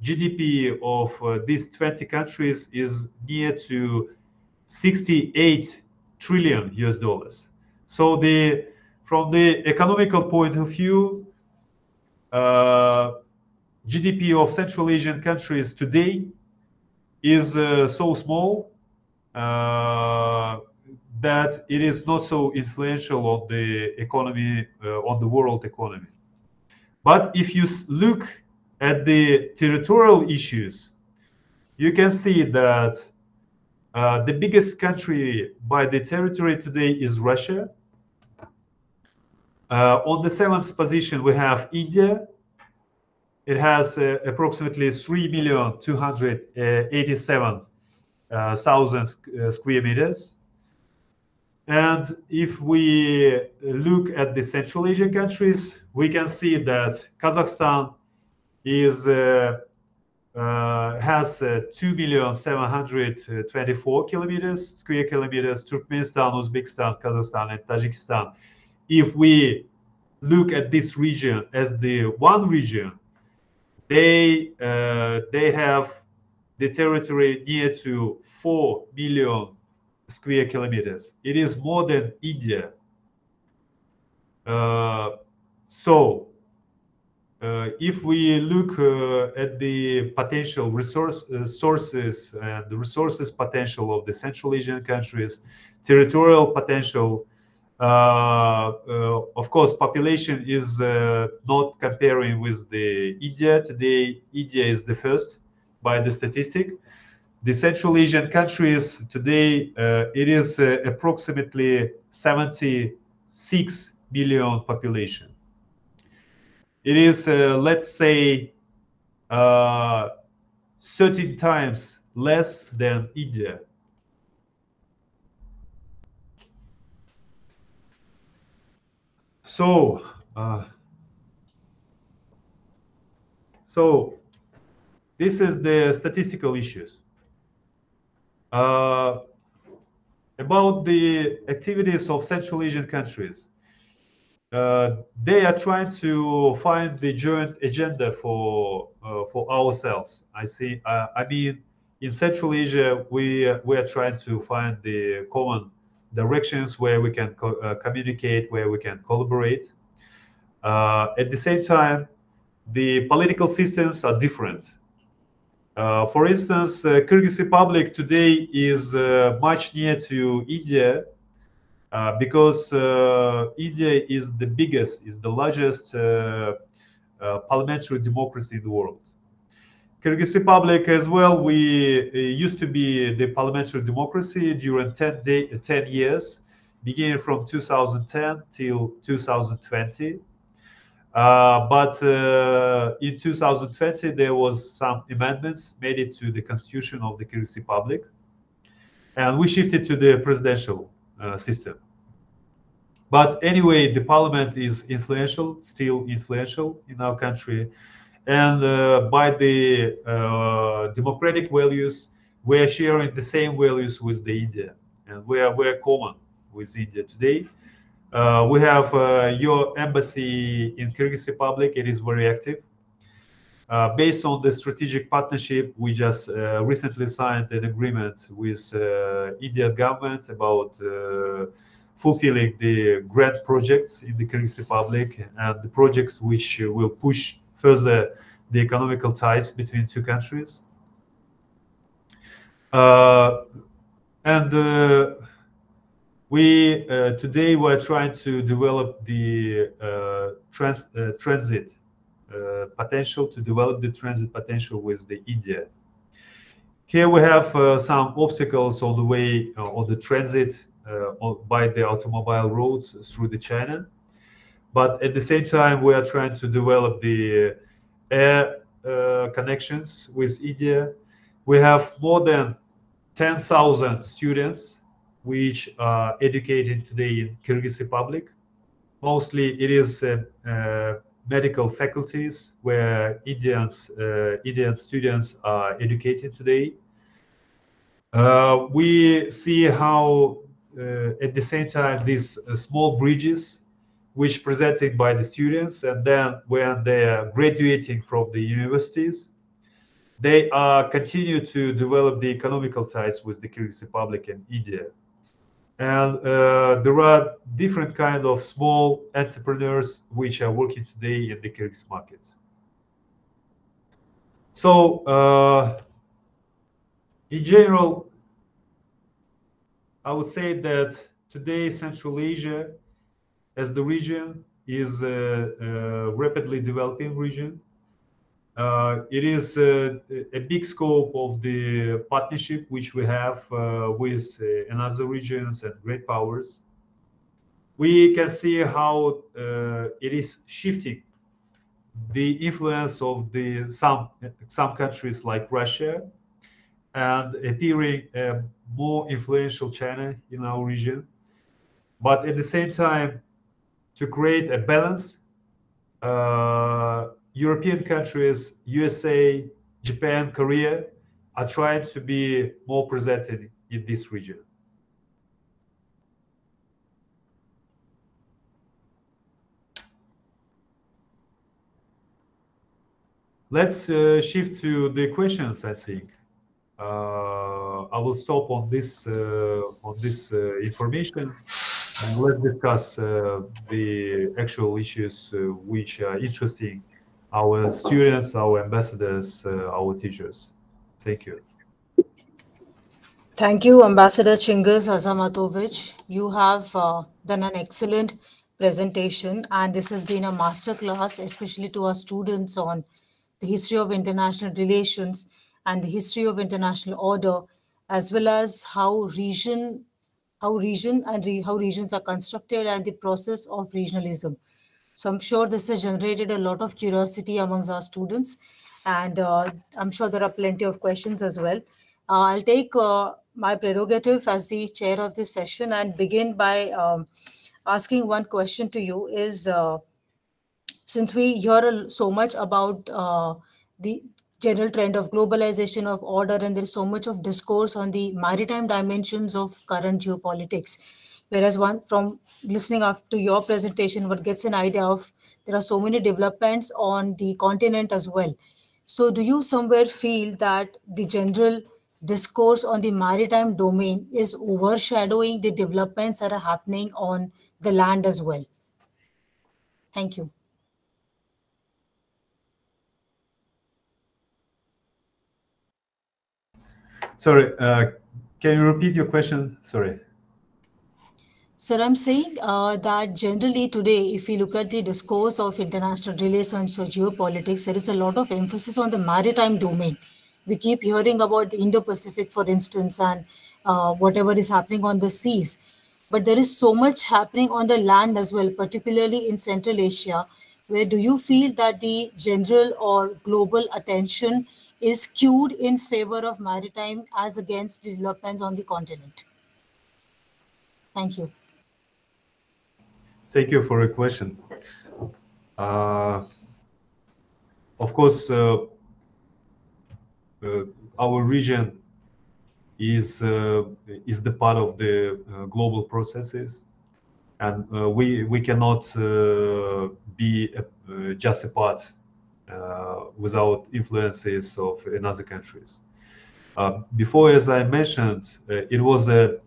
GDP of these 20 countries is near to 68 trillion US dollars. So from the economical point of view, GDP of Central Asian countries today is so small that it is not so influential on the economy, on the world economy. But if you look at the territorial issues, you can see that the biggest country by the territory today is Russia. On the 7th position, we have India. It has approximately 3,287,000 square meters. And if we look at the Central Asian countries, we can see that Kazakhstan has 2,724,000 square kilometers. Turkmenistan, Uzbekistan, Kazakhstan, and Tajikistan. If we look at this region as the one region, they have the territory near to 4 million square kilometers. It is more than India. If we look at the potential sources and the resources potential of the Central Asian countries, territorial potential, of course, population is not comparing with the India. Today, India is the first by the statistic. The Central Asian countries today, it is approximately 76 million population. It is, let's say, 13 times less than India. So this is the statistical issues. About the activities of Central Asian countries. They are trying to find the joint agenda for ourselves. I mean, in Central Asia, we are trying to find the common directions where we can communicate, where we can collaborate. At the same time, the political systems are different. For instance, Kyrgyz Republic today is much near to India because India is the biggest, is the largest parliamentary democracy in the world. Kyrgyz Republic as well, we used to be the parliamentary democracy during 10 years, beginning from 2010 till 2020. But in 2020, there was some amendments made it to the constitution of the Kyrgyz Republic, and we shifted to the presidential system. But anyway, the parliament is influential, still influential in our country, and by the democratic values, we are sharing the same values with the India, and we are common with India today. We have your embassy in Kyrgyz Republic. It is very active. Based on the strategic partnership, we just recently signed an agreement with Indian government about fulfilling the grant projects in the Kyrgyz Republic and the projects which will push further the economical ties between two countries. We today we're trying to develop the transit potential, to develop the transit potential with the India. Here we have some obstacles on the way on the transit by the automobile roads through the China, but at the same time we are trying to develop the air connections with India. We have more than 10,000 students which are educated today in Kyrgyz Republic. Mostly it is medical faculties where Indian students are educated today. We see how at the same time these small bridges which presented by the students, and then when they are graduating from the universities, they continue to develop the economical ties with the Kyrgyz Republic and India. And there are different kind of small entrepreneurs which are working today in the Kyrgyz market. So in general, I would say that today Central Asia as the region is a rapidly developing region. It is a big scope of the partnership which we have with another regions and great powers. We can see how it is shifting the influence of the some countries like Russia and appearing a more influential China in our region. But at the same time, to create a balance, European countries, USA, Japan, Korea are trying to be more presented in this region. Let's shift to the questions, I think. I will stop on this information, and let's discuss the actual issues which are interesting our students, our ambassadors, our teachers. Thank you. Thank you, Ambassador Chingiz Azamatovich. You have done an excellent presentation, and this has been a masterclass, especially to our students, on the history of international relations and the history of international order, as well as how regions are constructed and the process of regionalism. So I'm sure this has generated a lot of curiosity amongst our students, and I'm sure there are plenty of questions as well. I'll take my prerogative as the chair of this session and begin by asking one question to you. Is Since we hear so much about the general trend of globalization of order, and there's so much of discourse on the maritime dimensions of current geopolitics, whereas one from listening after your presentation what gets an idea of there are so many developments on the continent as well. So do you somewhere feel that the general discourse on the maritime domain is overshadowing the developments that are happening on the land as well? Thank you. Sorry, can you repeat your question? Sorry. Sir, I'm saying that generally today, if we look at the discourse of international relations or geopolitics, there is a lot of emphasis on the maritime domain. We keep hearing about the Indo-Pacific, for instance, and whatever is happening on the seas. But there is so much happening on the land as well, particularly in Central Asia. Where do you feel that the general or global attention is skewed in favor of maritime as against developments on the continent? Thank you. Thank you for your question. Uh, of course, our region is the part of the global processes, and we cannot be just a part without influences of another countries. Before, as I mentioned, it was a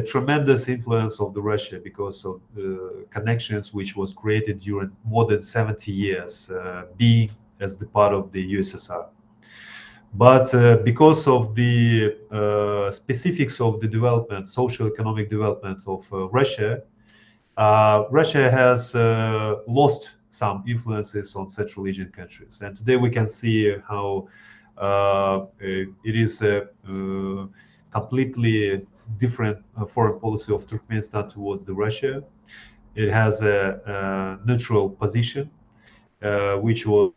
tremendous influence of the Russia because of the connections which was created during more than 70 years, being as the part of the USSR. But because of the specifics of the development, social-economic development of Russia, Russia has lost some influences on Central Asian countries. And today we can see how it is a completely different foreign policy of Turkmenistan towards the Russia. It has a neutral position, which was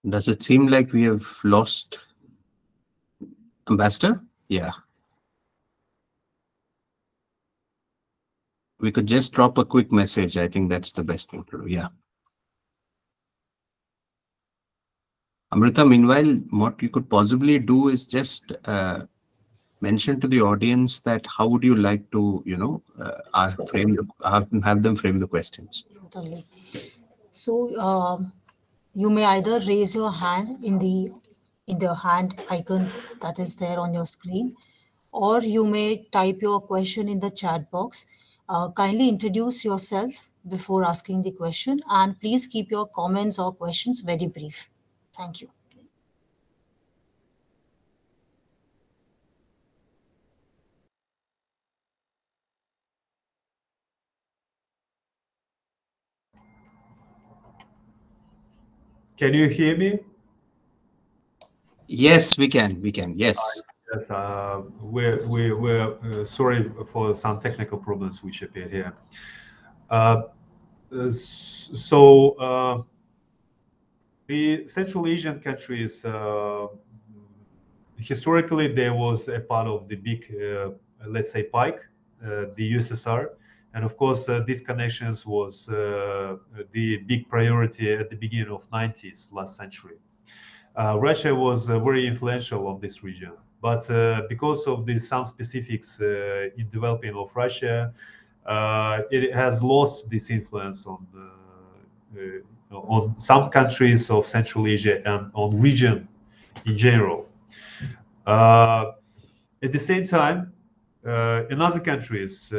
Does it seem like we have lost Ambassador? Yeah. We could just drop a quick message. I think that's the best thing to do. Yeah. Amrita, meanwhile, what you could possibly do is just mention to the audience that how would you like to, have them frame the questions. Totally. So you may either raise your hand in the hand icon that is there on your screen, or you may type your question in the chat box. Kindly introduce yourself before asking the question, and please keep your comments or questions very brief. Thank you. Can you hear me? Yes, we can. We can. Yes. Yes, we're sorry for some technical problems which appear here. The Central Asian countries, historically, there was a part of the big, let's say, pike, the USSR. And of course, these connections was the big priority at the beginning of 90s last century. Russia was very influential on this region, but because of some specifics in developing of Russia, it has lost this influence on some countries of Central Asia and on region in general. At the same time, in other countries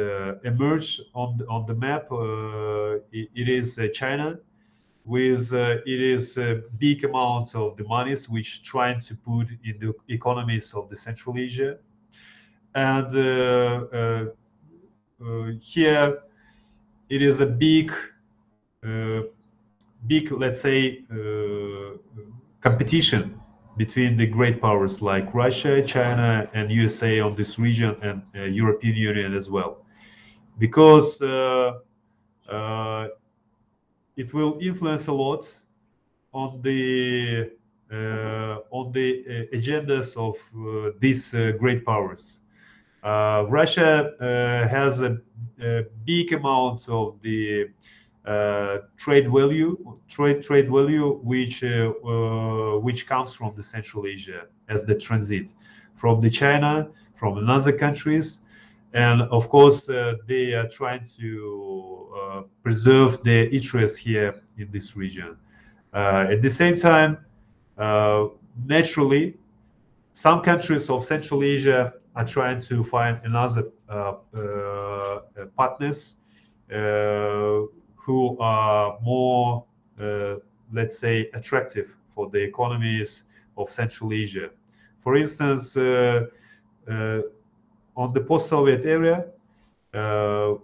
emerge on the map. It is China, with it is a big amount of the monies which trying to put in the economies of the Central Asia, and here it is a big, let's say, competition between the great powers like Russia, China, and USA on this region, and European Union as well, because it will influence a lot on the agendas of these great powers. Russia has a big amount of the trade value, which comes from the Central Asia as the transit from the China, from another countries, and of course they are trying to preserve their interests here in this region. At the same time, naturally, some countries of Central Asia are trying to find another partners who are more, let's say, attractive for the economies of Central Asia. For instance, on the post-Soviet area,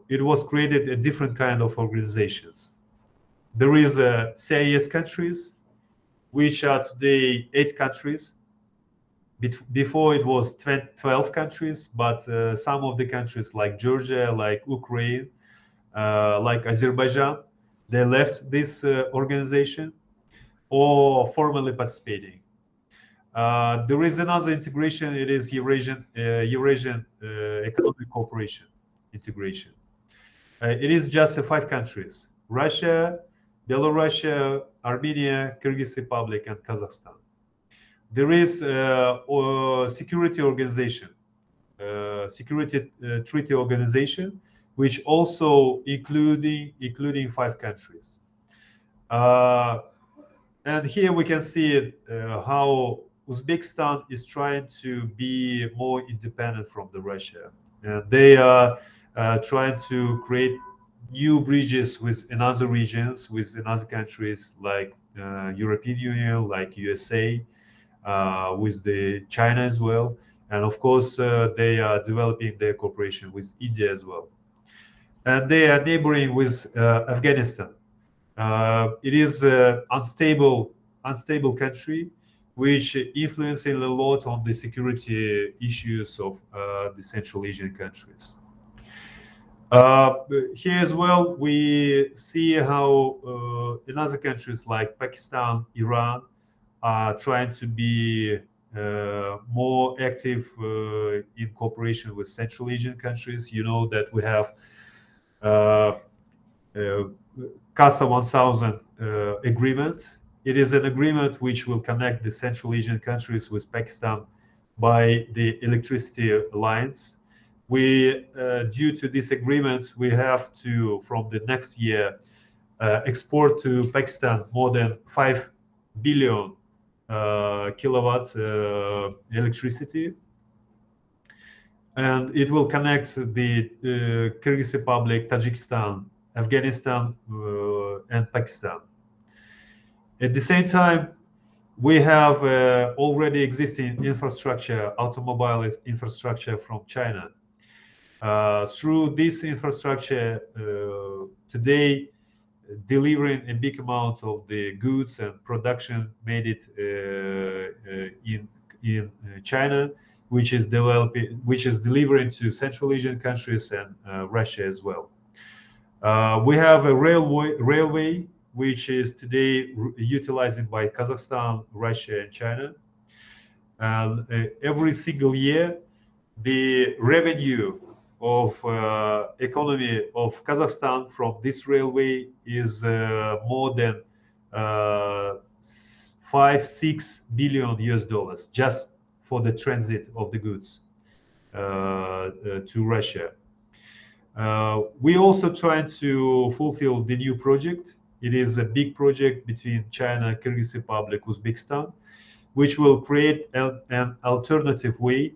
it was created a different kind of organizations. There is CIS countries, which are today 8 countries. Before it was 12 countries, but some of the countries like Georgia, like Ukraine, like Azerbaijan, they left this organization or formally participating. There is another integration. It is Eurasian Economic Cooperation integration. It is just 5 countries: Russia, Belarus, Armenia, Kyrgyz Republic, and Kazakhstan. There is a security organization, security treaty organization, which also including 5 countries. And here we can see how Uzbekistan is trying to be more independent from the Russia, and they are trying to create new bridges with in other regions, with in other countries like European Union, like USA, with the China as well, and of course they are developing their cooperation with India as well, and they are neighboring with Afghanistan. It is an unstable country, which influencing a lot on the security issues of the Central Asian countries. Here as well, we see how in other countries like Pakistan, Iran, are trying to be more active in cooperation with Central Asian countries. You know that we have CASA 1000 agreement. It is an agreement which will connect the Central Asian countries with Pakistan by the electricity lines. We, due to this agreement, we have to, from the next year, export to Pakistan more than 5 billion kilowatt electricity, and it will connect the Kyrgyz Republic, Tajikistan, Afghanistan, and Pakistan. At the same time, we have already existing infrastructure, automobile infrastructure from China. Through this infrastructure, today, delivering a big amount of the goods and production made it in China, which is delivering to Central Asian countries and Russia as well. We have a railway which is today utilized by Kazakhstan, Russia, and China. And every single year, the revenue of economy of Kazakhstan from this railway is more than 5-6 billion US dollars just for the transit of the goods to Russia. We also trying to fulfill the new project. It is a big project between China, Kyrgyz Republic, Uzbekistan, which will create an alternative way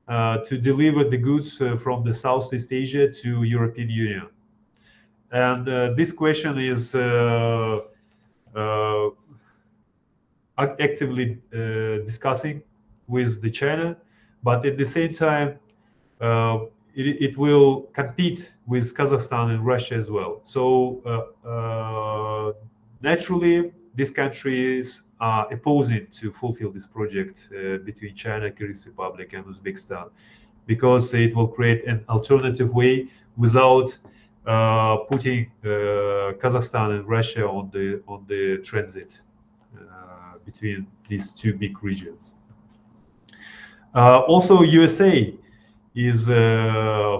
to deliver the goods from the Southeast Asia to European Union. And this question is actively discussing with the China, but at the same time, it will compete with Kazakhstan and Russia as well. So naturally, these countries are opposing to fulfill this project between China, Kyrgyz Republic, and Uzbekistan, because it will create an alternative way without putting Kazakhstan and Russia on the transit between these two big regions. Also, USA is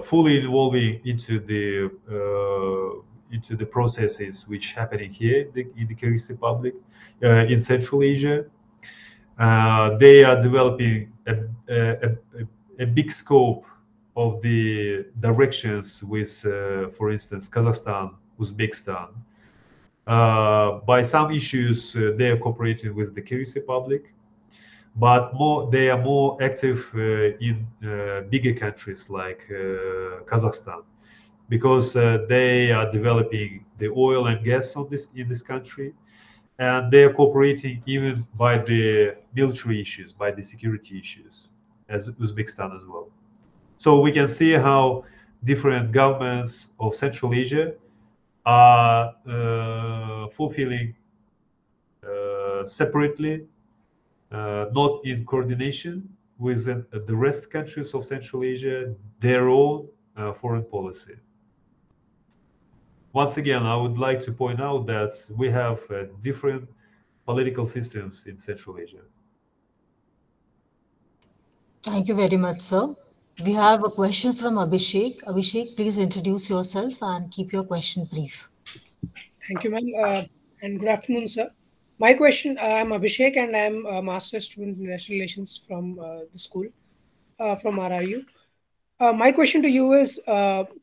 fully involving into the processes which happening here in the Kyrgyz Republic, in Central Asia. They are developing a big scope of the directions with, for instance, Kazakhstan, Uzbekistan. By some issues, they are cooperating with the Kyrgyz Republic, but they are more active in bigger countries like Kazakhstan, because they are developing the oil and gas in this country, and they are cooperating even by the military issues, by the security issues, as Uzbekistan as well. So we can see how different governments of Central Asia are fulfilling separately, not in coordination with the rest countries of Central Asia, their own foreign policy. Once again, I would like to point out that we have different political systems in Central Asia. Thank you very much, sir. We have a question from Abhishek. Abhishek, please introduce yourself and keep your question brief. Thank you, ma'am, and good afternoon, sir. My question, I'm Abhishek, and I'm a master's student in international relations from the school, from RIU. My question to you is,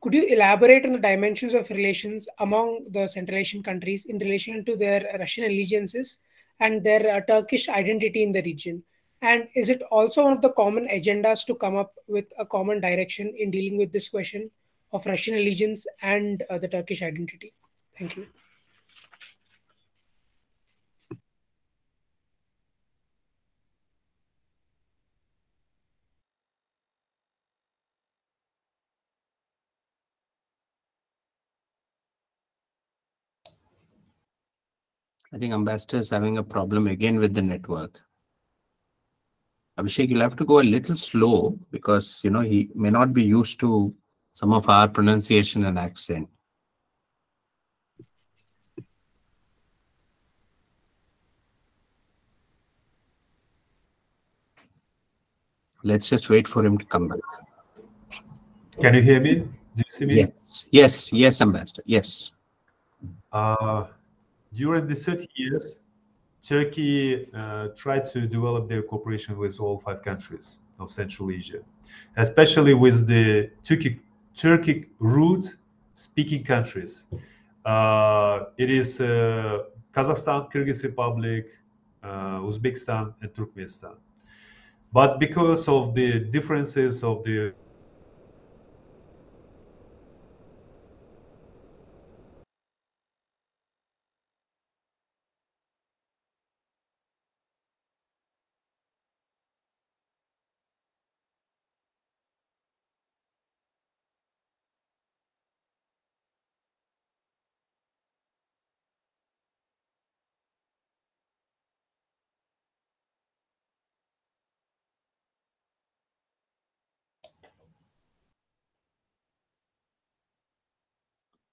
could you elaborate on the dimensions of relations among the Central Asian countries in relation to their Russian allegiances and their Turkish identity in the region? And is it also one of the common agendas to come up with a common direction in dealing with this question of Russian allegiance and the Turkish identity? Thank you. I think Ambassador is having a problem again with the network. Abhishek, you'll have to go a little slow because, you know, he may not be used to some of our pronunciation and accent. Let's just wait for him to come back. Can you hear me? Do you see me? Yes, Ambassador. Yes. During the 30 years, Turkey tried to develop their cooperation with all 5 countries of Central Asia, especially with the Turkic root speaking countries. It is Kazakhstan, Kyrgyz Republic, Uzbekistan, and Turkmenistan. But because of the differences of the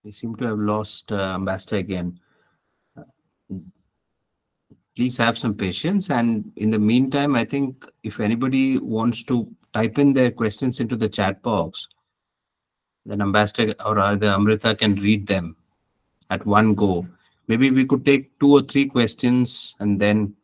We seem to have lost Ambassador again. Please have some patience. And in the meantime, I think if anybody wants to type in their questions into the chat box, then Ambassador or either Amrita can read them at one go. Maybe we could take 2 or 3 questions and then.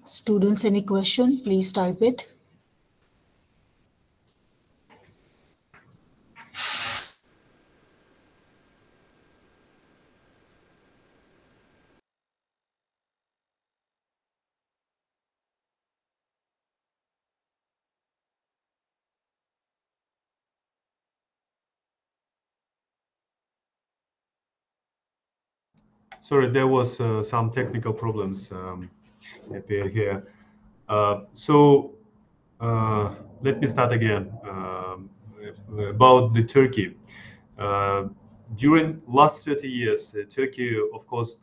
Students, any question? Please type it. Sorry, there was some technical problems appear here. So let me start again about the Turkey. During last 30 years, Turkey, of course,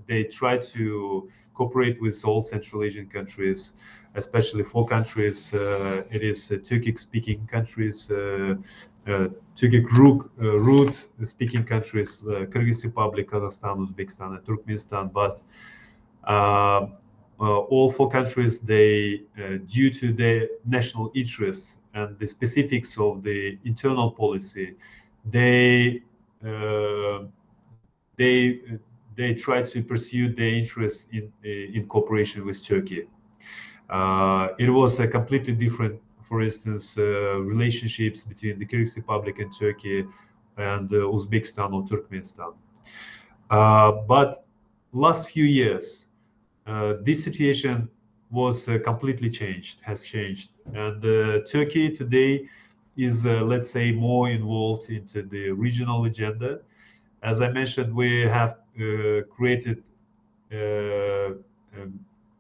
they try to cooperate with all Central Asian countries, especially 4 countries. It is Turkic-speaking countries, Turkic root-speaking countries, Kyrgyz Republic, Kazakhstan, Uzbekistan, and Turkmenistan. But all 4 countries, they, due to their national interests and the specifics of the internal policy, they uh, they they try to pursue their interests in cooperation with Turkey. It was a completely different, for instance, relationships between the Kyrgyz Republic and Turkey and Uzbekistan or Turkmenistan. But last few years, this situation was completely has changed, and Turkey today is, let's say, more involved into the regional agenda. As I mentioned, we have created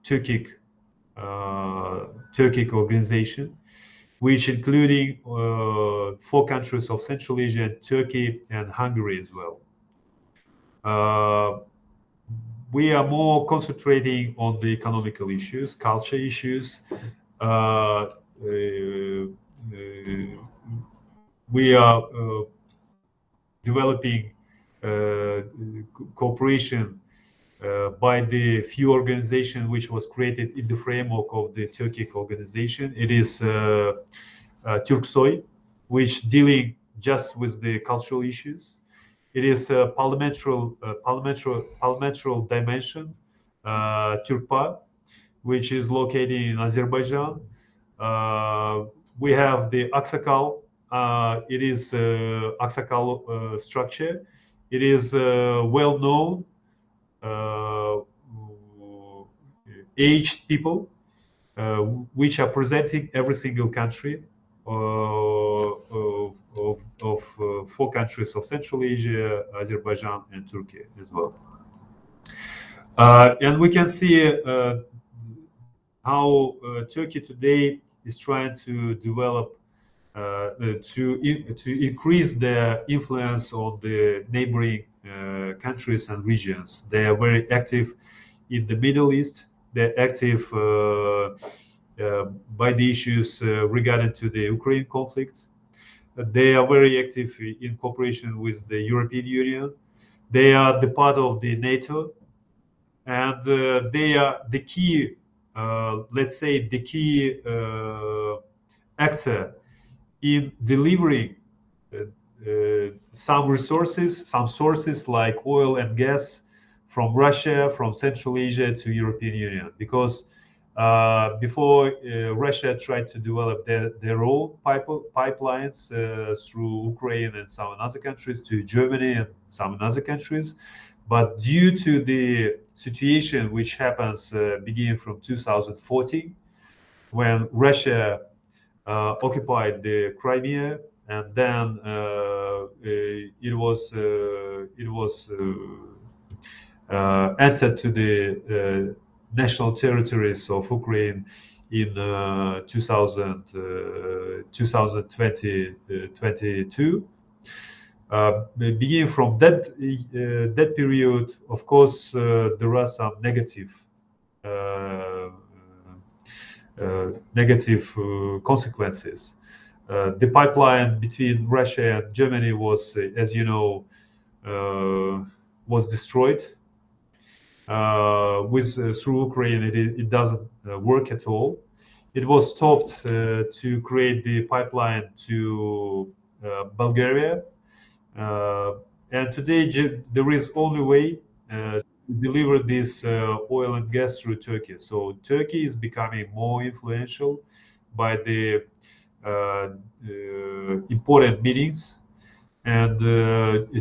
Turkic Turkic organization, which including 4 countries of Central Asia, Turkey and Hungary as well. We are more concentrating on the economical issues, culture issues. We are developing cooperation by the few organization which was created in the framework of the Turkic organization. It is Turksoy, which dealing just with the cultural issues. It is a parliamentary dimension, Turkpa, which is located in Azerbaijan. We have the Aksakal. It is Aksakal structure. It is well known aged people, which are presenting every single country of 4 countries of Central Asia, Azerbaijan, and Turkey as well. And we can see how Turkey today is trying to develop to increase their influence on the neighboring countries and regions. They are very active in the Middle East. They're active by the issues regarding to the Ukraine conflict. They are very active in cooperation with the European Union. They are the part of the NATO, and they are the key, let's say, the key actor in delivering some resources, some sources like oil and gas from Russia, from Central Asia to European Union. Because before Russia tried to develop their own pipelines through Ukraine and some other countries to Germany and some other countries. But due to the situation which happens beginning from 2014, when Russia occupied the Crimea, and then it was entered to the national territories of Ukraine in 2022. Beginning from that period, of course, there are some negative consequences. The pipeline between Russia and Germany was, as you know, was destroyed. Through Ukraine, it doesn't work at all. It was stopped to create the pipeline to Bulgaria, and today there is only way to deliver this oil and gas through Turkey. So Turkey is becoming more influential by the important meetings, and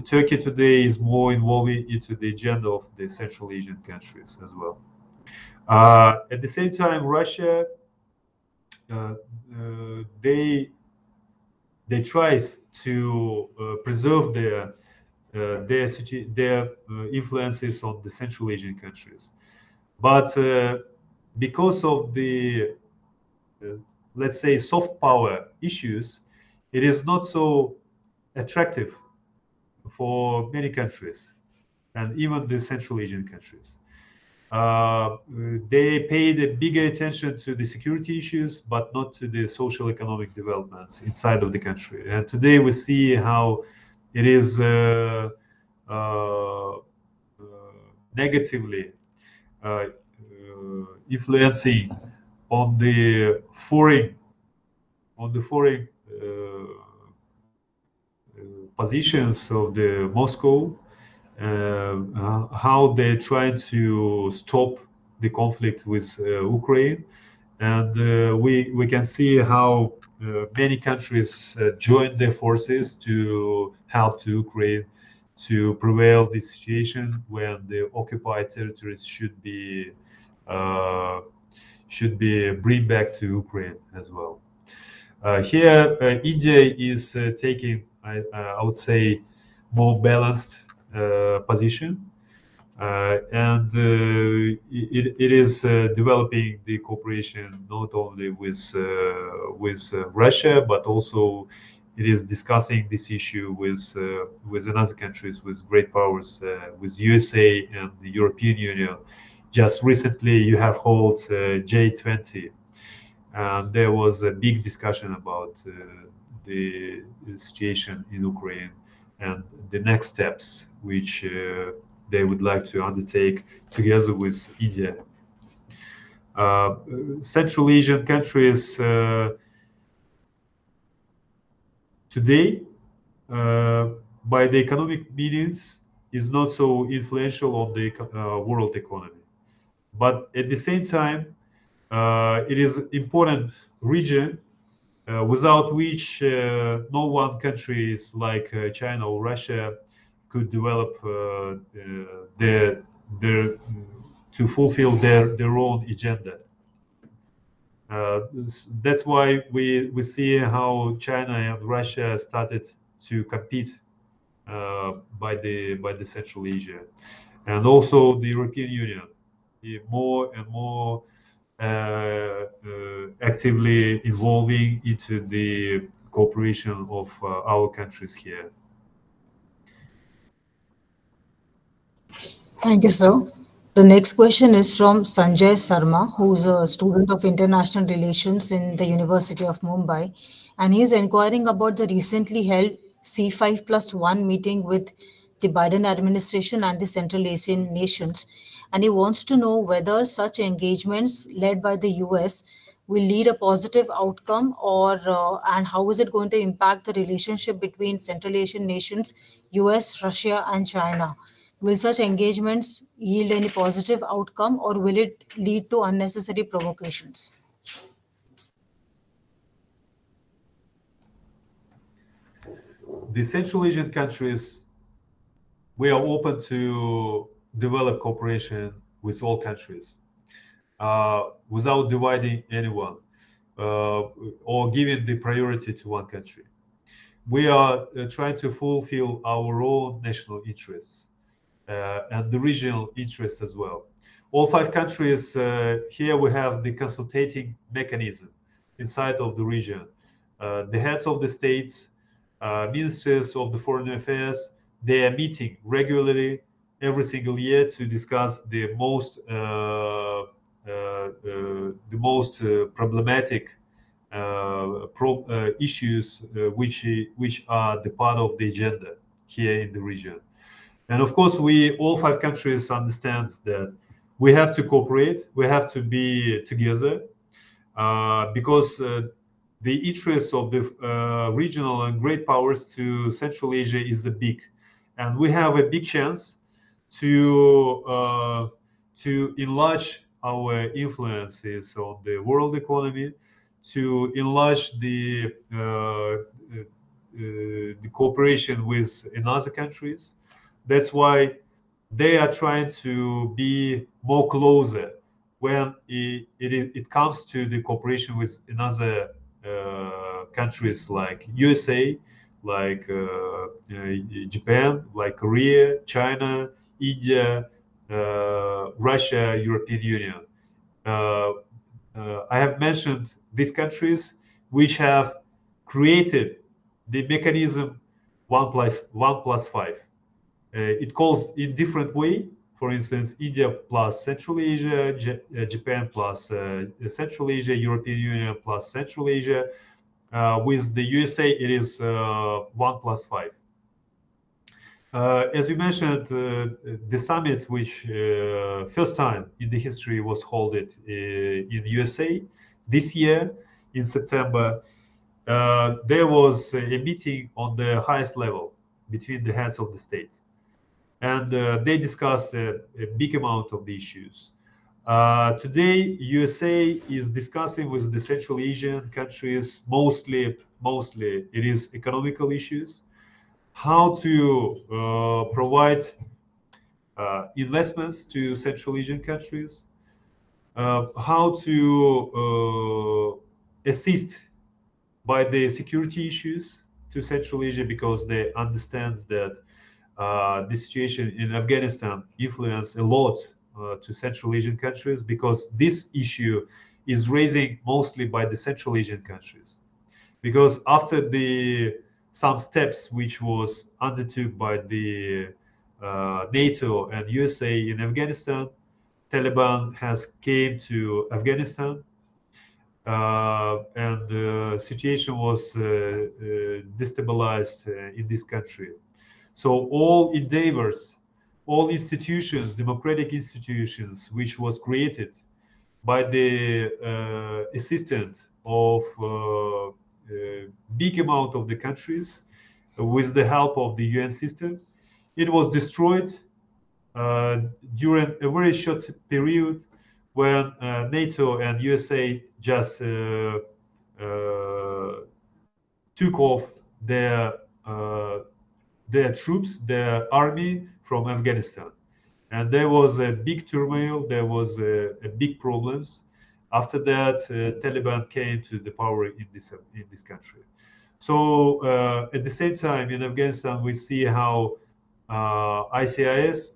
Turkey today is more involving into the agenda of the Central Asian countries as well. At the same time, Russia they tries to preserve their influences on the Central Asian countries, but because of the let's say soft power issues, it is not so attractive for many countries, and even the Central Asian countries. They paid a bigger attention to the security issues, but not to the social economic developments inside of the country. And today we see how it is negatively influencing on the foreign positions of the Moscow, how they try to stop the conflict with Ukraine, and we can see how many countries joined their forces to help to Ukraine to prevail this situation when the occupied territories should be bring back to Ukraine as well. Here, India is taking, I would say, more balanced position, and it is developing the cooperation not only with Russia, but also it is discussing this issue with other countries, with great powers, with USA and the European Union. Just recently, you have held J20. And there was a big discussion about the situation in Ukraine and the next steps which they would like to undertake together with India. Central Asian countries today, by the economic means, is not so influential on the world economy. But at the same time, it is important region without which no one country is like China or Russia could develop their to fulfill their own agenda. That's why we see how China and Russia started to compete by the Central Asia, and also the European Union, more and more actively involving into the cooperation of our countries here. Thank you, sir. The next question is from Sanjay Sarma, who's a student of international relations in the University of Mumbai, and he is inquiring about the recently held C5 plus 1 meeting with the Biden administration and the Central Asian nations. And he wants to know whether such engagements led by the US will lead a positive outcome, or and how is it going to impact the relationship between Central Asian nations, US, Russia, and China. Will such engagements yield any positive outcome, or will it lead to unnecessary provocations? The Central Asian countries, we are open to develop cooperation with all countries without dividing anyone or giving the priority to one country. We are trying to fulfill our own national interests and the regional interests as well. All five countries, here we have the consultating mechanism inside of the region. The heads of the states, ministers of the foreign affairs, they are meeting regularly every single year to discuss the most problematic issues which are the part of the agenda here in the region. And of course, we all five countries understands that we have to cooperate, we have to be together because the interest of the regional and great powers to Central Asia is a big, and we have a big chance to enlarge our influences on the world economy, to enlarge the cooperation with in other countries. That's why they are trying to be more closer when it comes to the cooperation with another countries like USA, like Japan, like Korea, China, India, Russia, European Union. I have mentioned these countries which have created the mechanism 1+5. It calls in different way. For instance, India plus Central Asia, Japan plus Central Asia, European Union plus Central Asia. With the USA, it is 1+5. As you mentioned, the summit, which first time in the history was held in USA this year in September, there was a meeting on the highest level between the heads of the states, and they discussed a big amount of the issues. Today, USA is discussing with the Central Asian countries mostly it is economical issues, how to provide investments to Central Asian countries, how to assist by the security issues to Central Asia, because they understand that the situation in Afghanistan influence a lot to Central Asian countries, because this issue is raising mostly by the Central Asian countries. Because after some steps which was undertook by the NATO and USA in Afghanistan, Taliban has came to Afghanistan, and the situation was destabilized in this country. So all endeavors, all institutions, democratic institutions, which was created by the assistance of big amount of the countries with the help of the UN system, it was destroyed during a very short period when NATO and USA just took off their troops, their army from Afghanistan. And there was a big turmoil, there was a big problems. After that, Taliban came to the power in this country. So at the same time, in Afghanistan, we see how ICIS,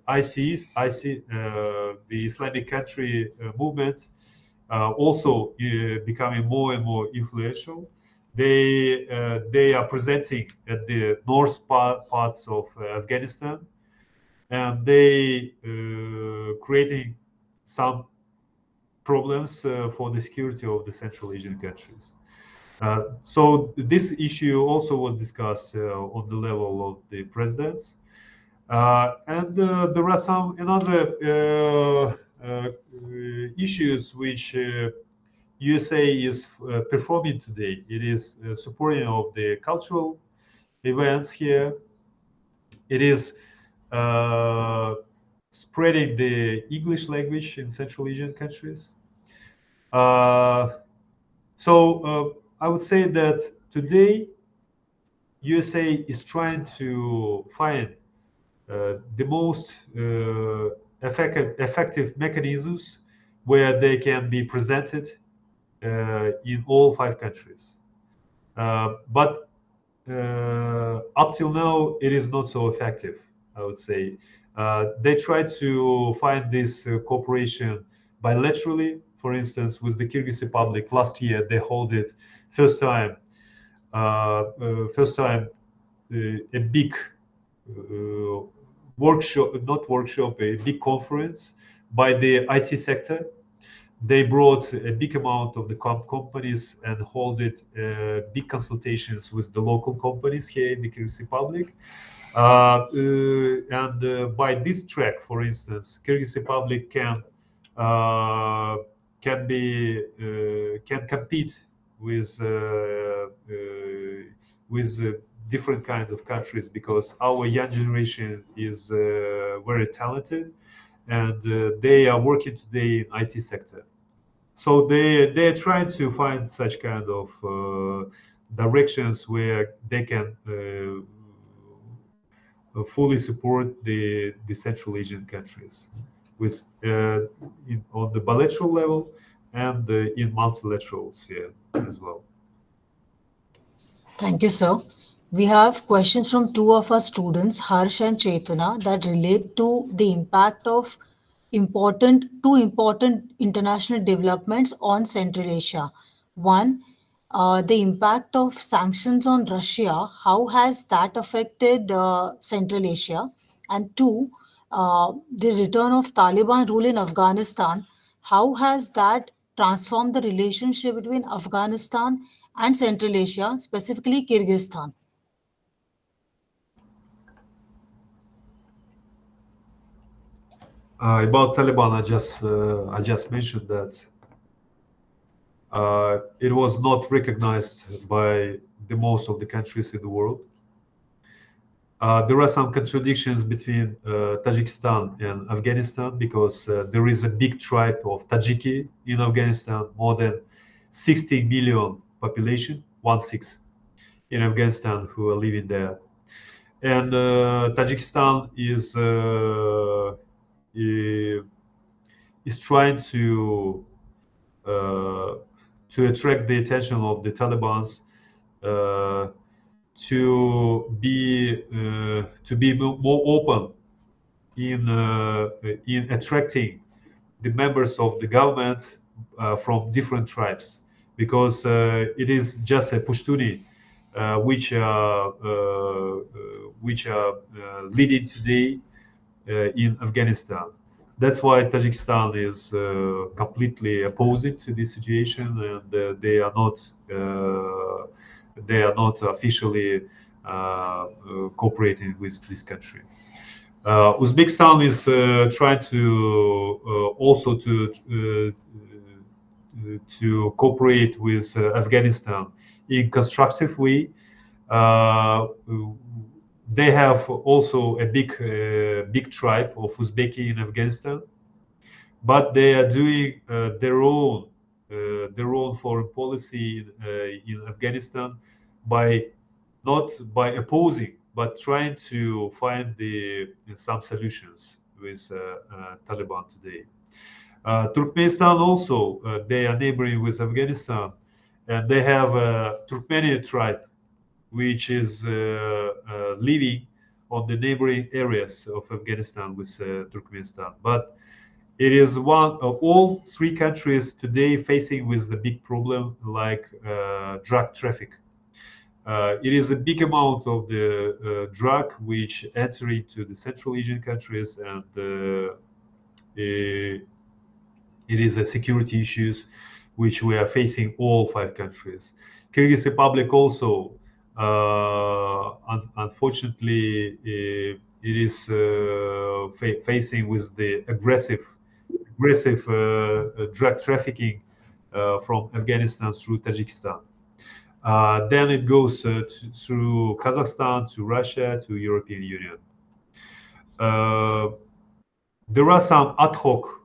the Islamic country movement, also becoming more and more influential. They are presenting at the north parts of Afghanistan. and they creating some problems for the security of the Central Asian countries. So this issue also was discussed on the level of the presidents. And there are some another issues which USA is performing today. It is supporting of the cultural events here. It is spreading the English language in Central Asian countries. I would say that today USA is trying to find the most effective mechanisms where they can be presented in all 5 countries. But up till now, it is not so effective, I would say. They try to find this cooperation bilaterally. For instance, with the Kyrgyz Republic last year, they hold it first time a big a big conference by the IT sector. They brought a big amount of the companies and hold it big consultations with the local companies here in the Kyrgyz Republic. And by this track, for instance, Kyrgyz Republic can compete with different kind of countries, because our young generation is very talented, and they are working today in IT sector. So they are trying to find such kind of directions where they can fully support the Central Asian countries with on the bilateral level and in multilateral sphere as well. Thank you, sir. We have questions from 2 of our students, Harsh and Chetana, that relate to the impact of two important international developments on Central Asia. One, the impact of sanctions on Russia. How has that affected Central Asia? And 2, the return of Taliban rule in Afghanistan. How has that transformed the relationship between Afghanistan and Central Asia, specifically Kyrgyzstan? About Taliban, I just mentioned that it was not recognized by the most of the countries in the world. There are some contradictions between Tajikistan and Afghanistan, because there is a big tribe of Tajiki in Afghanistan, more than 60 million population, 1/6 in Afghanistan, who are living there. And Tajikistan is trying to attract the attention of the Taliban's to be more open in attracting the members of the government from different tribes, because it is just a Pashtuni which are leading today in Afghanistan. That's why Tajikistan is completely opposed to this situation, and they are not officially cooperating with this country. Uzbekistan is trying to also to cooperate with Afghanistan in constructive way. They have also a big tribe of Uzbeki in Afghanistan, but they are doing their own foreign policy in Afghanistan by not by opposing, but trying to find some solutions with Taliban today. Turkmenistan also, they are neighboring with Afghanistan, and they have a Turkmenian tribe which is living on the neighboring areas of Afghanistan with Turkmenistan. But it is one of all 3 countries today facing with the big problem like drug traffic. It is a big amount of the drug which enter into the Central Asian countries, and it is a security issues which we are facing all 5 countries. Kyrgyz Republic also, unfortunately, it is facing with the aggressive drug trafficking from Afghanistan through Tajikistan. Then it goes through Kazakhstan to Russia to European Union. There are some ad hoc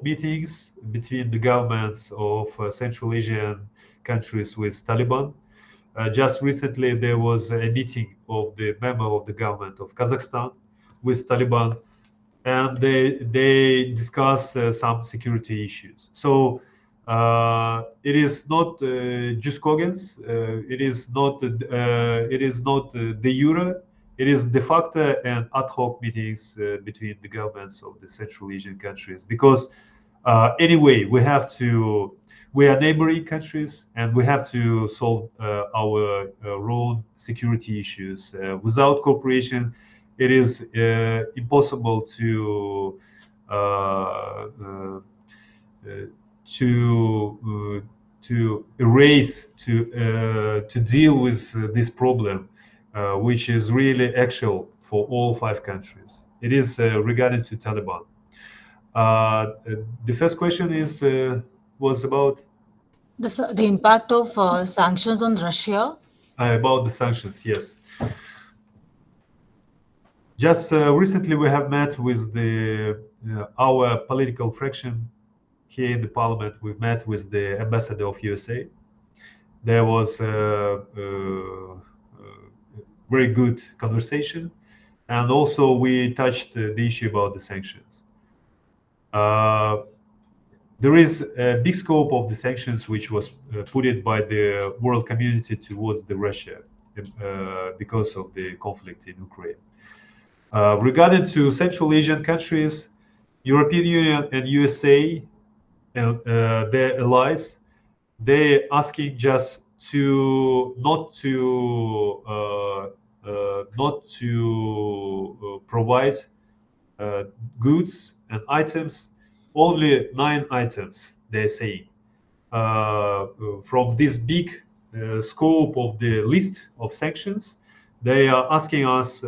meetings between the governments of Central Asian countries with Taliban. Just recently, there was a meeting of the member of the government of Kazakhstan with Taliban, and they discuss some security issues. So it is not jus cogens. It is not de jure. It is de facto and ad hoc meetings between the governments of the Central Asian countries, because anyway we are neighboring countries, and we have to solve our own security issues. Without cooperation, it is impossible to erase, to deal with this problem, which is really actual for all 5 countries. It is regarding to Taliban. The first question was about the impact of sanctions on Russia. About the sanctions, yes. Just recently, we have met with our political fraction here in the parliament. We've met with the ambassador of USA. There was a very good conversation, and also we touched the issue about the sanctions. There is a big scope of the sanctions which was put in by the world community towards the Russia because of the conflict in Ukraine. Regarding to Central Asian countries, European Union and USA and their allies, they're asking just not to provide goods and items, only 9 items, they're saying. From this big scope of the list of sanctions, they are asking us,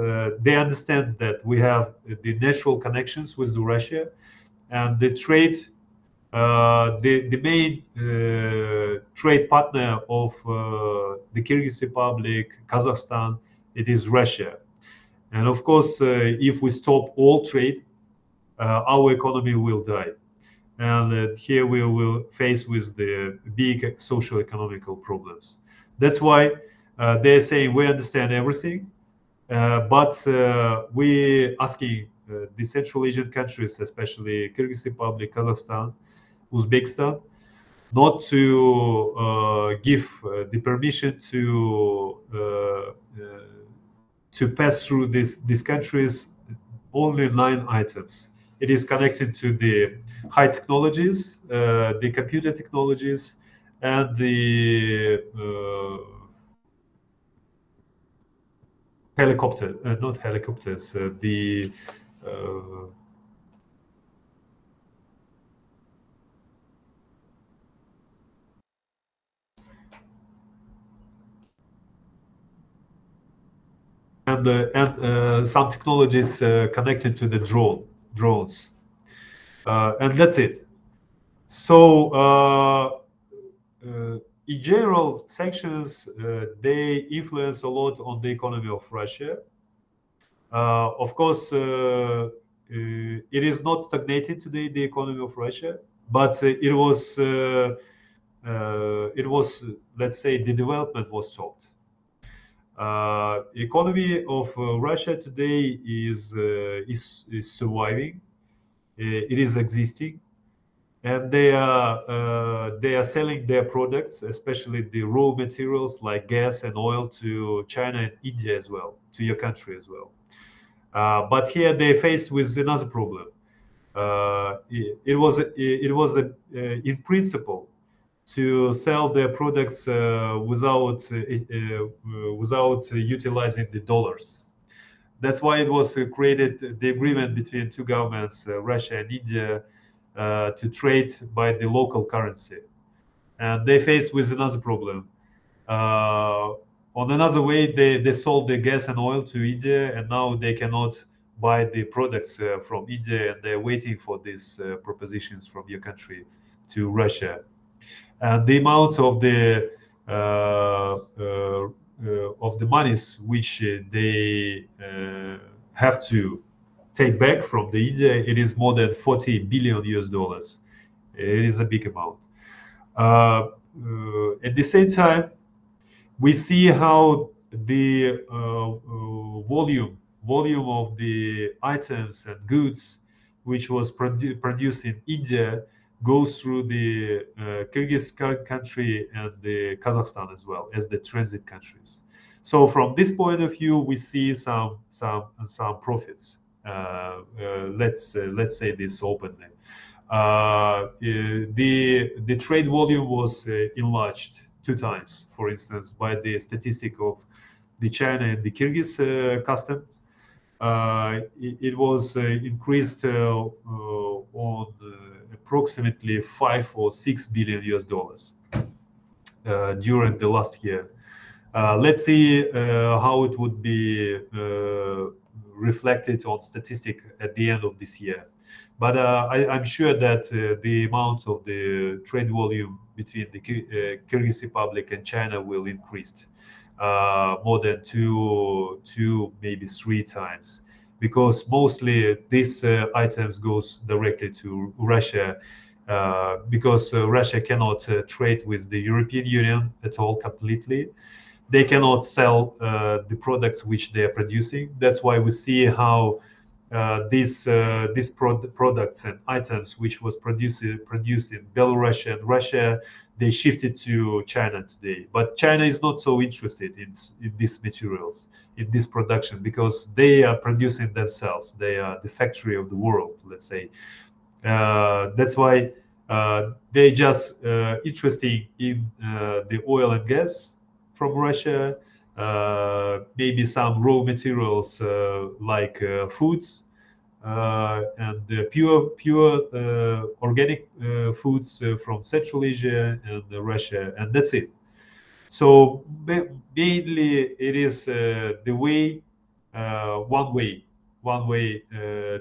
they understand that we have the natural connections with Russia, and the trade, the main trade partner of the Kyrgyz Republic, Kazakhstan, it is Russia. And of course, if we stop all trade, our economy will die. And here we will face with the big social economical problems. That's why they're saying we understand everything, but we asking the Central Asian countries, especially Kyrgyz Republic, Kazakhstan, Uzbekistan, not to give the permission to pass through these countries only 9 items. It is connected to the high technologies, the computer technologies, and the not helicopters, and some technologies connected to the drones. And that's it. So in general, sanctions, they influence a lot on the economy of Russia. Of course, it is not stagnated today, the economy of Russia, but it was, let's say, the development was stopped. Economy of Russia today is surviving. It is existing, and they are selling their products, especially the raw materials like gas and oil, to China and India as well, to your country as well. But here they face with another problem. It was in principle to sell their products without utilizing the dollars. That's why it was created the agreement between two governments, Russia and India, to trade by the local currency. And they faced with another problem. On another way, they sold the gas and oil to India, and now they cannot buy the products from India, and they're waiting for these propositions from your country to Russia. And the amount of the monies which they have to take back from the India, it is more than 40 billion US dollars. It is a big amount. At the same time, we see how the volume of the items and goods which was produced in India goes through the Kyrgyz country and the Kazakhstan as well as the transit countries. So from this point of view, we see some profits. Let's say this openly. The trade volume was enlarged 2 times, for instance, by the statistic of the China and the Kyrgyz custom. It was increased on approximately 5 or 6 billion US dollars during the last year. Let's see how it would be reflected on statistic at the end of this year. But I'm sure that the amount of the trade volume between the Kyrgyz Republic and China will increase more than two, maybe 3 times, because mostly these items goes directly to Russia, because Russia cannot trade with the European Union at all completely. They cannot sell the products which they are producing. That's why we see how these products and items which was produced in Belarus and Russia, they shifted to China today. But China is not so interested in these materials, in this production, because they are producing themselves. They are the factory of the world, let's say. That's why they just interested in the oil and gas from Russia, maybe some raw materials like foods, and pure organic foods from Central Asia and Russia, and that's it. So mainly it is the way, one way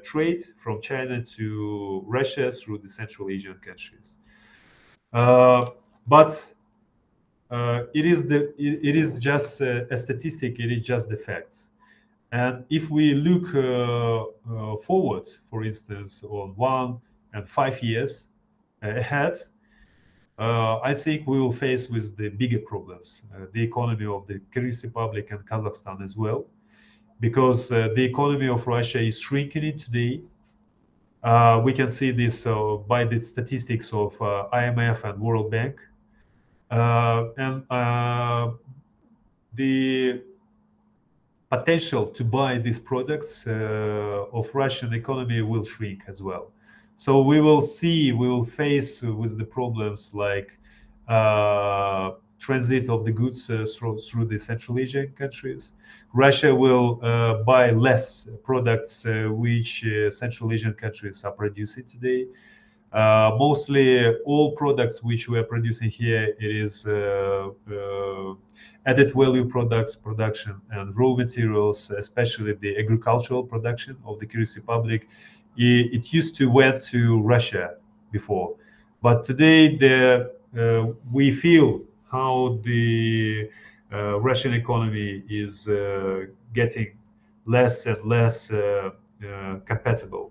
trade from China to Russia through the Central Asian countries. But it is just a statistic. It is just the facts. And if we look forward, for instance, on 1 and 5 years ahead, I think we will face with the bigger problems, the economy of the Kyrgyz Republic and Kazakhstan as well, because the economy of Russia is shrinking today. We can see this by the statistics of IMF and World Bank. And the potential to buy these products of Russian economy will shrink as well. So we will face with the problems like transit of the goods through the Central Asian countries. Russia will buy less products which Central Asian countries are producing today. Mostly all products which we are producing here, it is added value products production and raw materials, especially the agricultural production of the Kyrgyz Republic. It used to went to Russia before, but today we feel how the Russian economy is getting less and less compatible.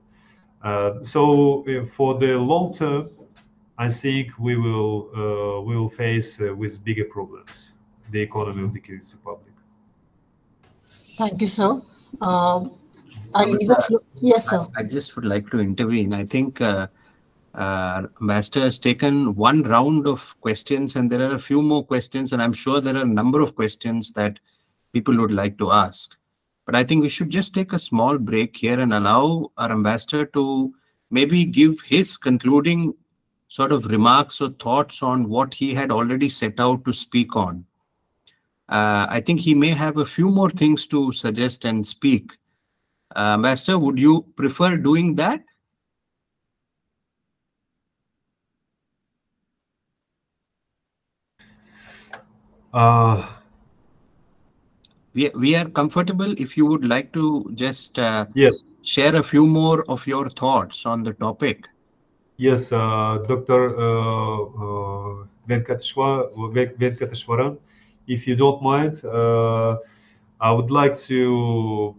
So for the long term, I think we will face with bigger problems the economy of the Kyrgyz Republic. Thank you, sir. I leave the floor. Yes, sir. I just would like to intervene. I think Ambassador has taken one round of questions, and there are a few more questions, and I'm sure there are a number of questions that people would like to ask. But I think we should just take a small break here and allow our ambassador to maybe give his concluding sort of remarks or thoughts on what he had already set out to speak on. I think he may have a few more things to suggest and speak. Master, would you prefer doing that? We are comfortable if you would like to just Yes. share a few more of your thoughts on the topic. Yes, Dr. Venkateshwaran, if you don't mind, I would like to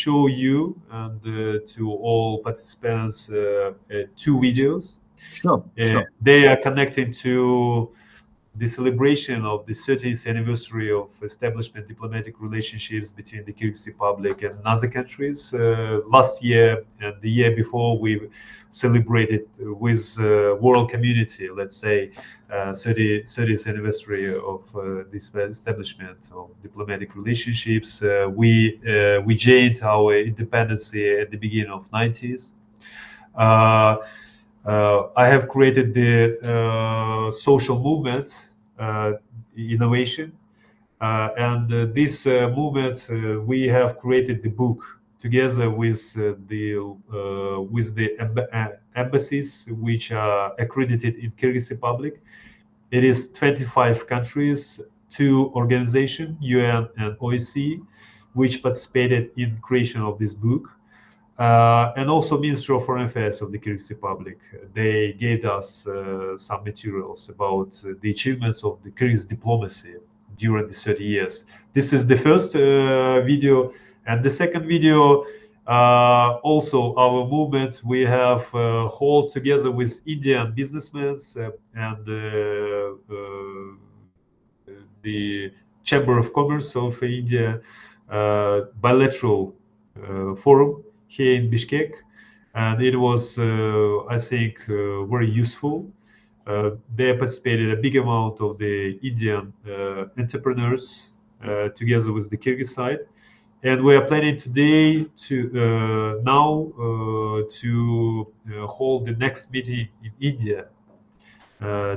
show you and to all participants two videos. Sure, sure. They are connecting to the celebration of the 30th anniversary of establishment diplomatic relationships between the Kyrgyz Republic and other countries. Last year and the year before, we celebrated with world community, let's say, 30th anniversary of this establishment of diplomatic relationships. We gained our independence at the beginning of 90s. I have created the social movement innovation, and this movement we have created the book together with the embassies which are accredited in Kyrgyz Republic. It is 25 countries, 2 organizations, UN and OSCE, which participated in creation of this book. And also Ministry of Foreign Affairs of the Kyrgyz Republic. They gave us some materials about the achievements of the Kyrgyz diplomacy during the 30 years. This is the first video, and the second video, also our movement, we have hold together with Indian businessmen and the Chamber of Commerce of India bilateral forum here in Bishkek, and it was, I think, very useful. They participated a big amount of the Indian entrepreneurs together with the Kyrgyz side, and we are planning today to hold the next meeting in India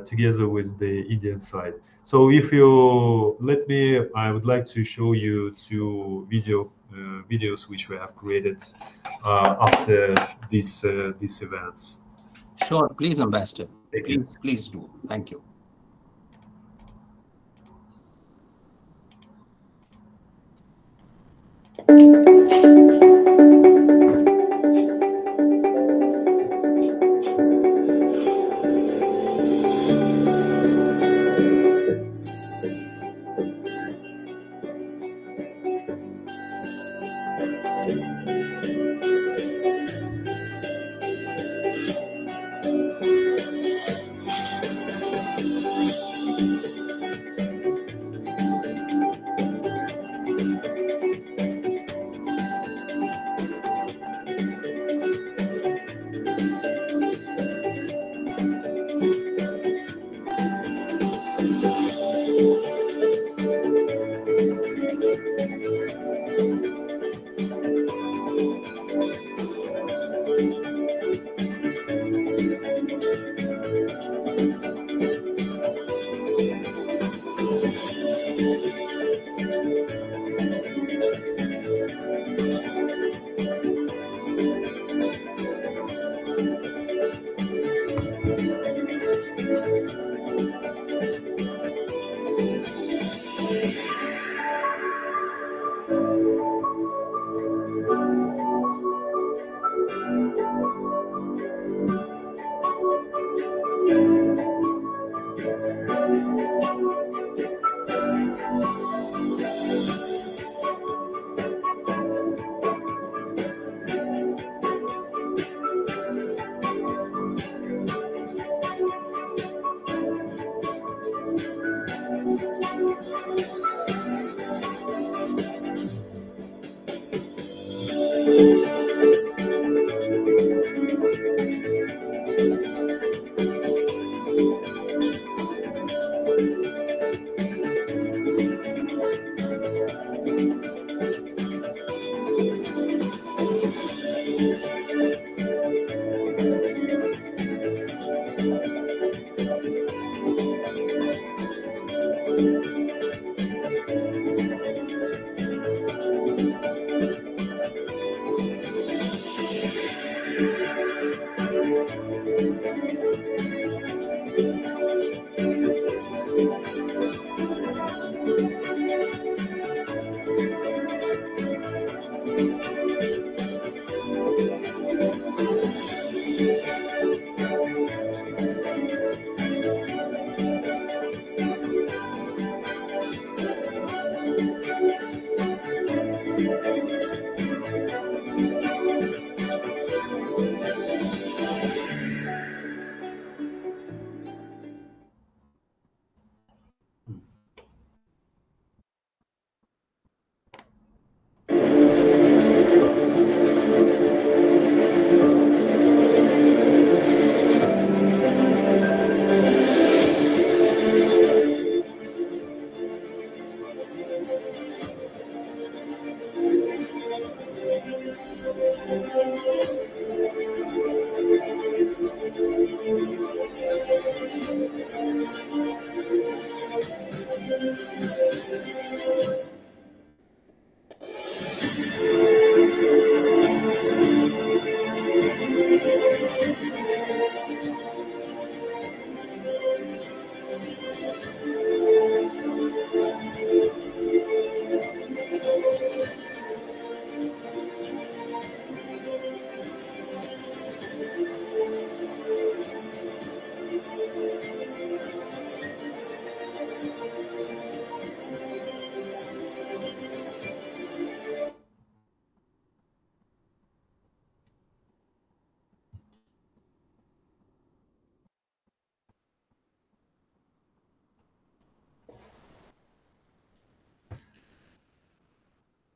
together with the Indian side. So if you let me, I would like to show you two videos which we have created after these events. Sure, please, Ambassador. Thank you. Please do. Thank you.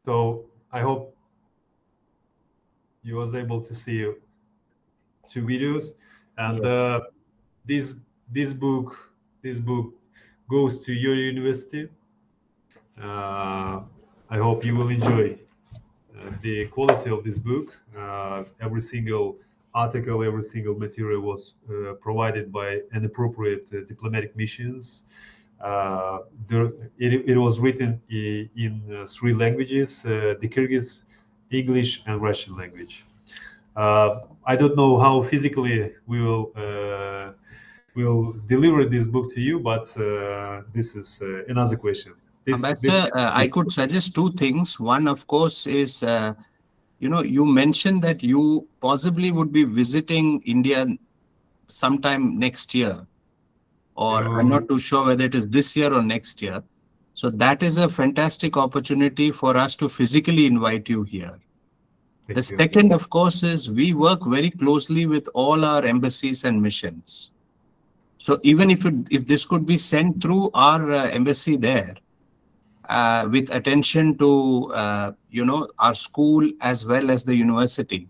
So I hope you was able to see 2 videos, and Yes. this this book goes to your university. I hope you will enjoy the quality of this book. Every single article, every single material was provided by an appropriate diplomatic missions. It was written in 3 languages: the Kyrgyz, English, and Russian language. I don't know how physically we will deliver this book to you, but this is another question. Ambassador, I could suggest 2 things. One, of course, is you mentioned that you possibly would be visiting India sometime next year, or I'm not too sure whether it is this year or next year. So that is a fantastic opportunity for us to physically invite you here. Thank The you. second, of course, is we work very closely with all our embassies and missions. So even if this could be sent through our embassy there, with attention to our school as well as the university,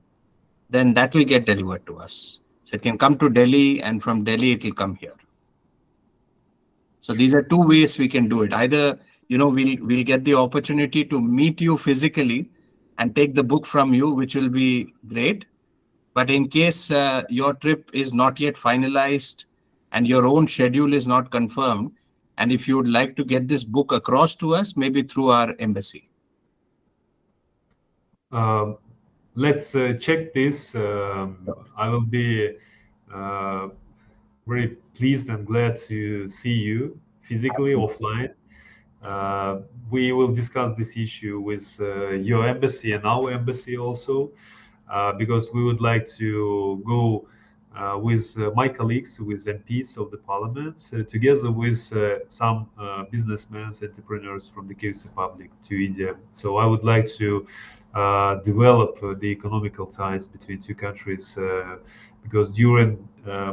then that will get delivered to us. So it can come to Delhi, and from Delhi it will come here. So these are 2 ways we can do it. Either we'll get the opportunity to meet you physically and take the book from you, which will be great. But in case your trip is not yet finalized and your own schedule is not confirmed, and if you would like to get this book across to us, maybe through our embassy. Let's check this. I will be very pleased and glad to see you physically offline. We will discuss this issue with your embassy and our embassy also, because we would like to go with my colleagues, with MPs of the parliament, together with some businessmen, entrepreneurs from the Kyrgyz Republic to India. So I would like to develop the economical ties between 2 countries, because during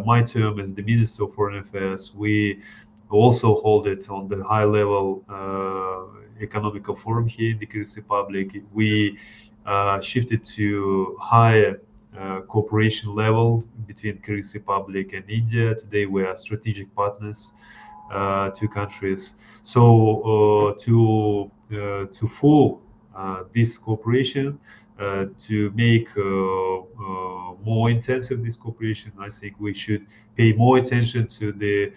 my term as the Minister of Foreign Affairs, we also hold it on the high level economical forum here in the Kyrgyz Republic. We shifted to higher cooperation level between Kyrgyz Republic and India. Today we are strategic partners, 2 countries. So to full this cooperation, to make more intensive this cooperation, I think we should pay more attention to the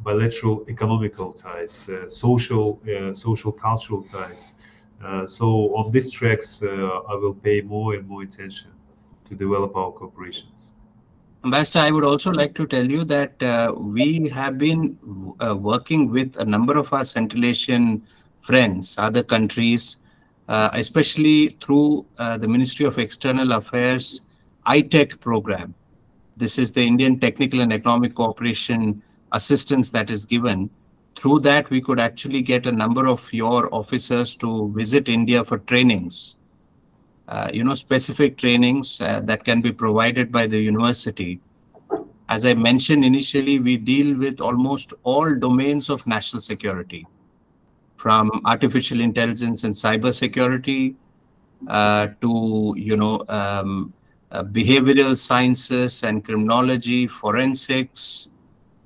bilateral economical ties, social cultural ties. So on these tracks, I will pay more and more attention to develop our cooperations. Ambassador, I would also like to tell you that we have been working with a number of our Central Asian friends, other countries, especially through the Ministry of External Affairs ITEC program. This is the Indian Technical and Economic Cooperation assistance that is given. Through that, we could actually get a number of your officers to visit India for trainings. Specific trainings that can be provided by the university. As I mentioned initially, we deal with almost all domains of national security, from artificial intelligence and cyber security to behavioral sciences and criminology, forensics,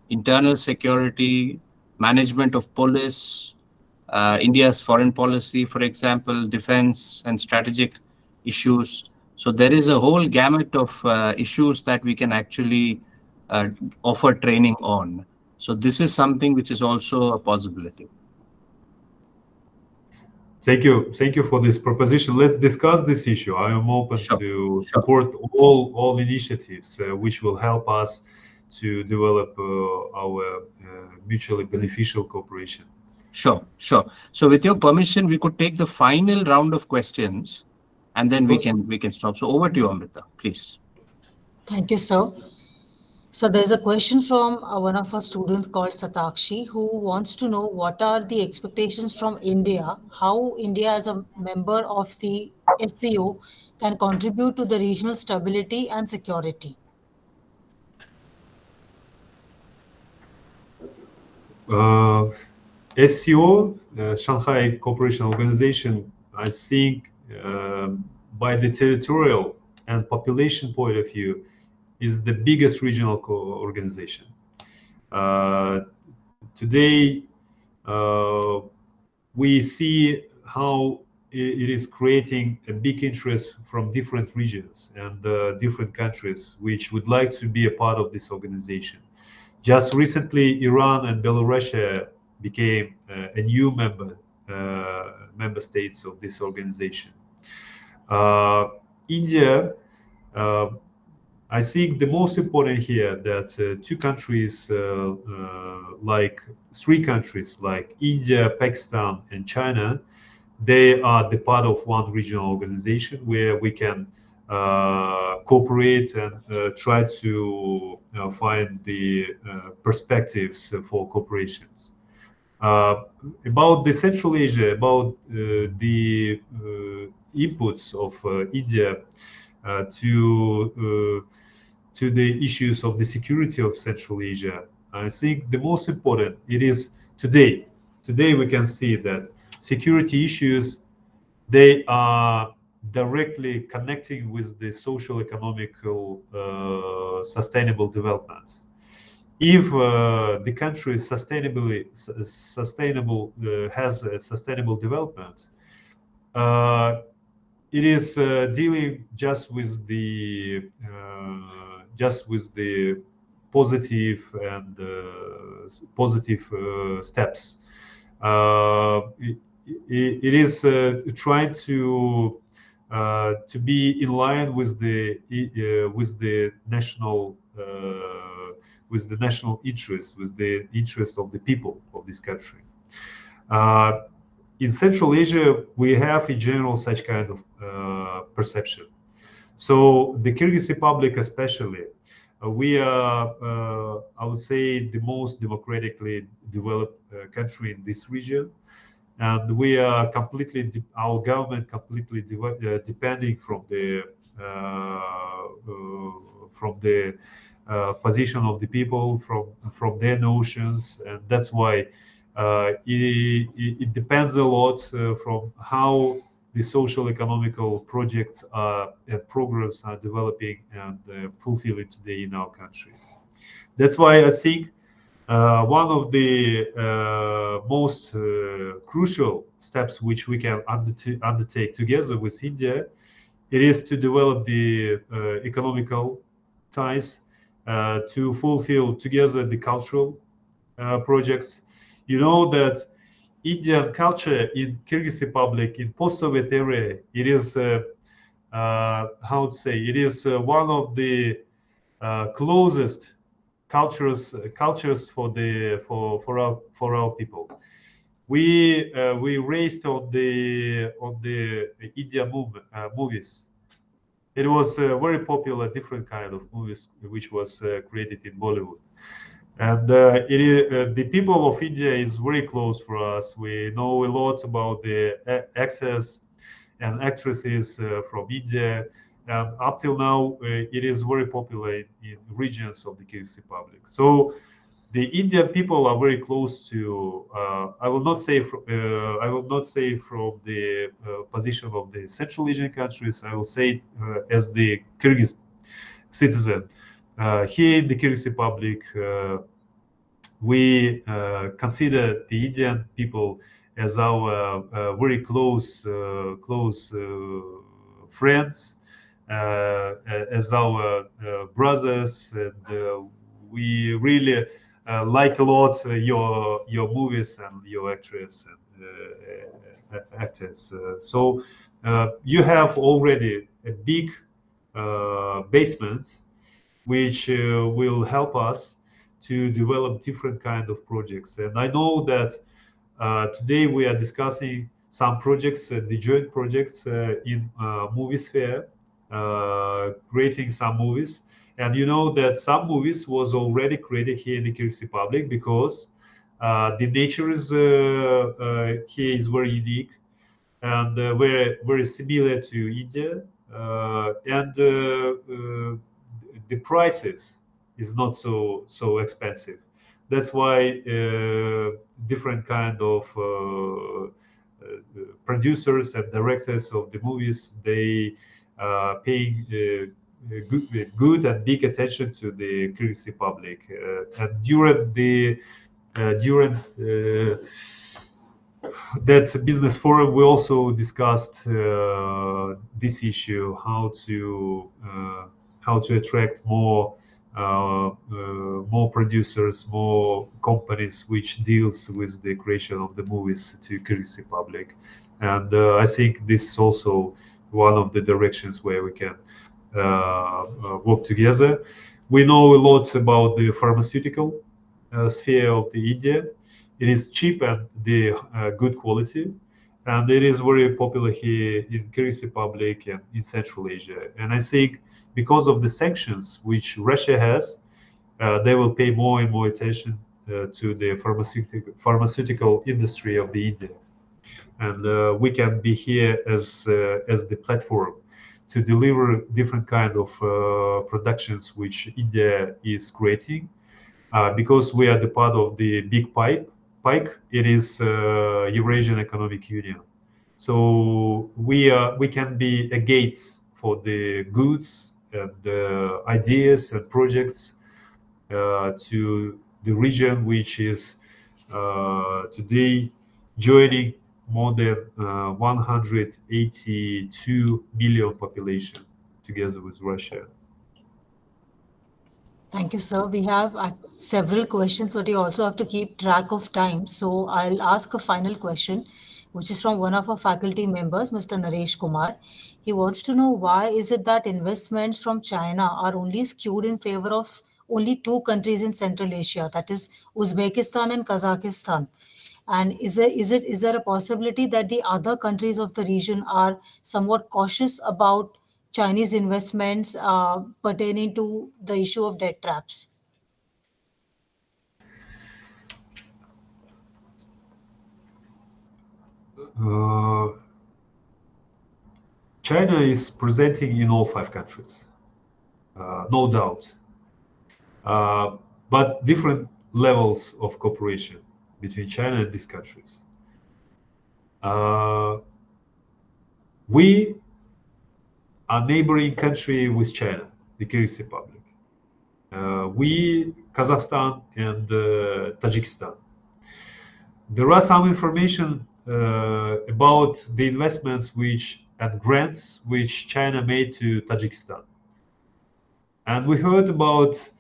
internal security, management of police, India's foreign policy, for example, defense and strategic issues. So there is a whole gamut of issues that we can actually offer training on. So this is something which is also a possibility. Thank you for this proposition. Let's discuss this issue. I am open to support all initiatives which will help us to develop our mutually beneficial cooperation. Sure. So with your permission, we could take the final round of questions, and then we can stop. So over to you, Amrita, please. Thank you, sir. So there's a question from one of our students called Satakshi, who wants to know what are the expectations from India, how India as a member of the SCO can contribute to the regional stability and security. SCO, Shanghai Cooperation Organization, I think by the territorial and population point of view, is the biggest regional organization. Today, we see how it is creating a big interest from different regions and different countries which would like to be a part of this organization. Just recently, Iran and Belarus became a new member states of this organization. India, I think the most important here that three countries like India, Pakistan, and China, they are the part of one regional organization where we can cooperate and try to find the perspectives for cooperations. About the Central Asia, about the inputs of India to the issues of the security of Central Asia, I think the most important it is today. Today we can see that security issues, they are directly connecting with the social economical sustainable development. If the country has a sustainable development, it is dealing just with the positive and positive steps. It is trying to be in line with the national interest, with the interest of the people of this country. In Central Asia, we have in general such kind of perception. So the Kyrgyz Republic, especially, we are, I would say, the most democratically developed country in this region, and we are our government completely depending from the position of the people, from their notions, and that's why it depends a lot from how the social economical projects and programs are developing and fulfilling today in our country. That's why I think one of the most crucial steps which we can undertake together with India, it is to develop the economical ties, to fulfill together the cultural projects. You know that Indian culture in Kyrgyz Republic, in post-Soviet era, it is how to say, it is one of the closest cultures for our people. We raised on the Indian movies. It was very popular, different kind of movies which was created in Bollywood. And the people of India is very close for us. We know a lot about the actors and actresses from India. And up till now, it is very popular in regions of the Kyrgyz Republic. So the Indian people are very close to. I will not say from the position of the Central Asian countries. I will say as the Kyrgyz citizen. Here in the Kyrgyz Republic, we consider the Indian people as our very close friends, as our brothers, and we really like a lot your movies and your actors and actors. So you have already a big basement which will help us to develop different kind of projects. And I know that today we are discussing some projects, the joint projects in movie sphere, creating some movies. And you know that some movies was already created here in the Kyrgyz Republic because the nature is here is very unique and very similar to India, and the prices is not so expensive. That's why different kind of producers and directors of the movies, they paying good and big attention to the Kyrgyz Republic. And during that business forum, we also discussed this issue: how to attract more producers, more companies which deals with the creation of the movies to Kyrgyz Republic. And I think this is also one of the directions where we can work together. We know a lot about the pharmaceutical sphere of the India. It is cheap and the good quality, and it is very popular here in Kyrgyz Republic and in Central Asia. And I think because of the sanctions which Russia has, they will pay more and more attention to the pharmaceutical industry of the India. And we can be here as the platform to deliver different kind of productions which India is creating, because we are the part of the big pike. It is Eurasian Economic Union. So we can be a gates for the goods and ideas and projects to the region, which is today joining more than 182 million population together with Russia. Thank you, sir. We have several questions, but we also have to keep track of time. So I'll ask a final question, which is from one of our faculty members, Mr. Naresh Kumar. He wants to know, why is it that investments from China are only skewed in favor of only two countries in Central Asia, that is Uzbekistan and Kazakhstan? And is there a possibility that the other countries of the region are somewhat cautious about Chinese investments pertaining to the issue of debt traps? China is presenting in all 5 countries, no doubt, but different levels of cooperation between China and these countries. We are neighboring country with China, the Kyrgyz Republic. We, Kazakhstan and Tajikistan. There are some information about the investments and grants which China made to Tajikistan. And we heard about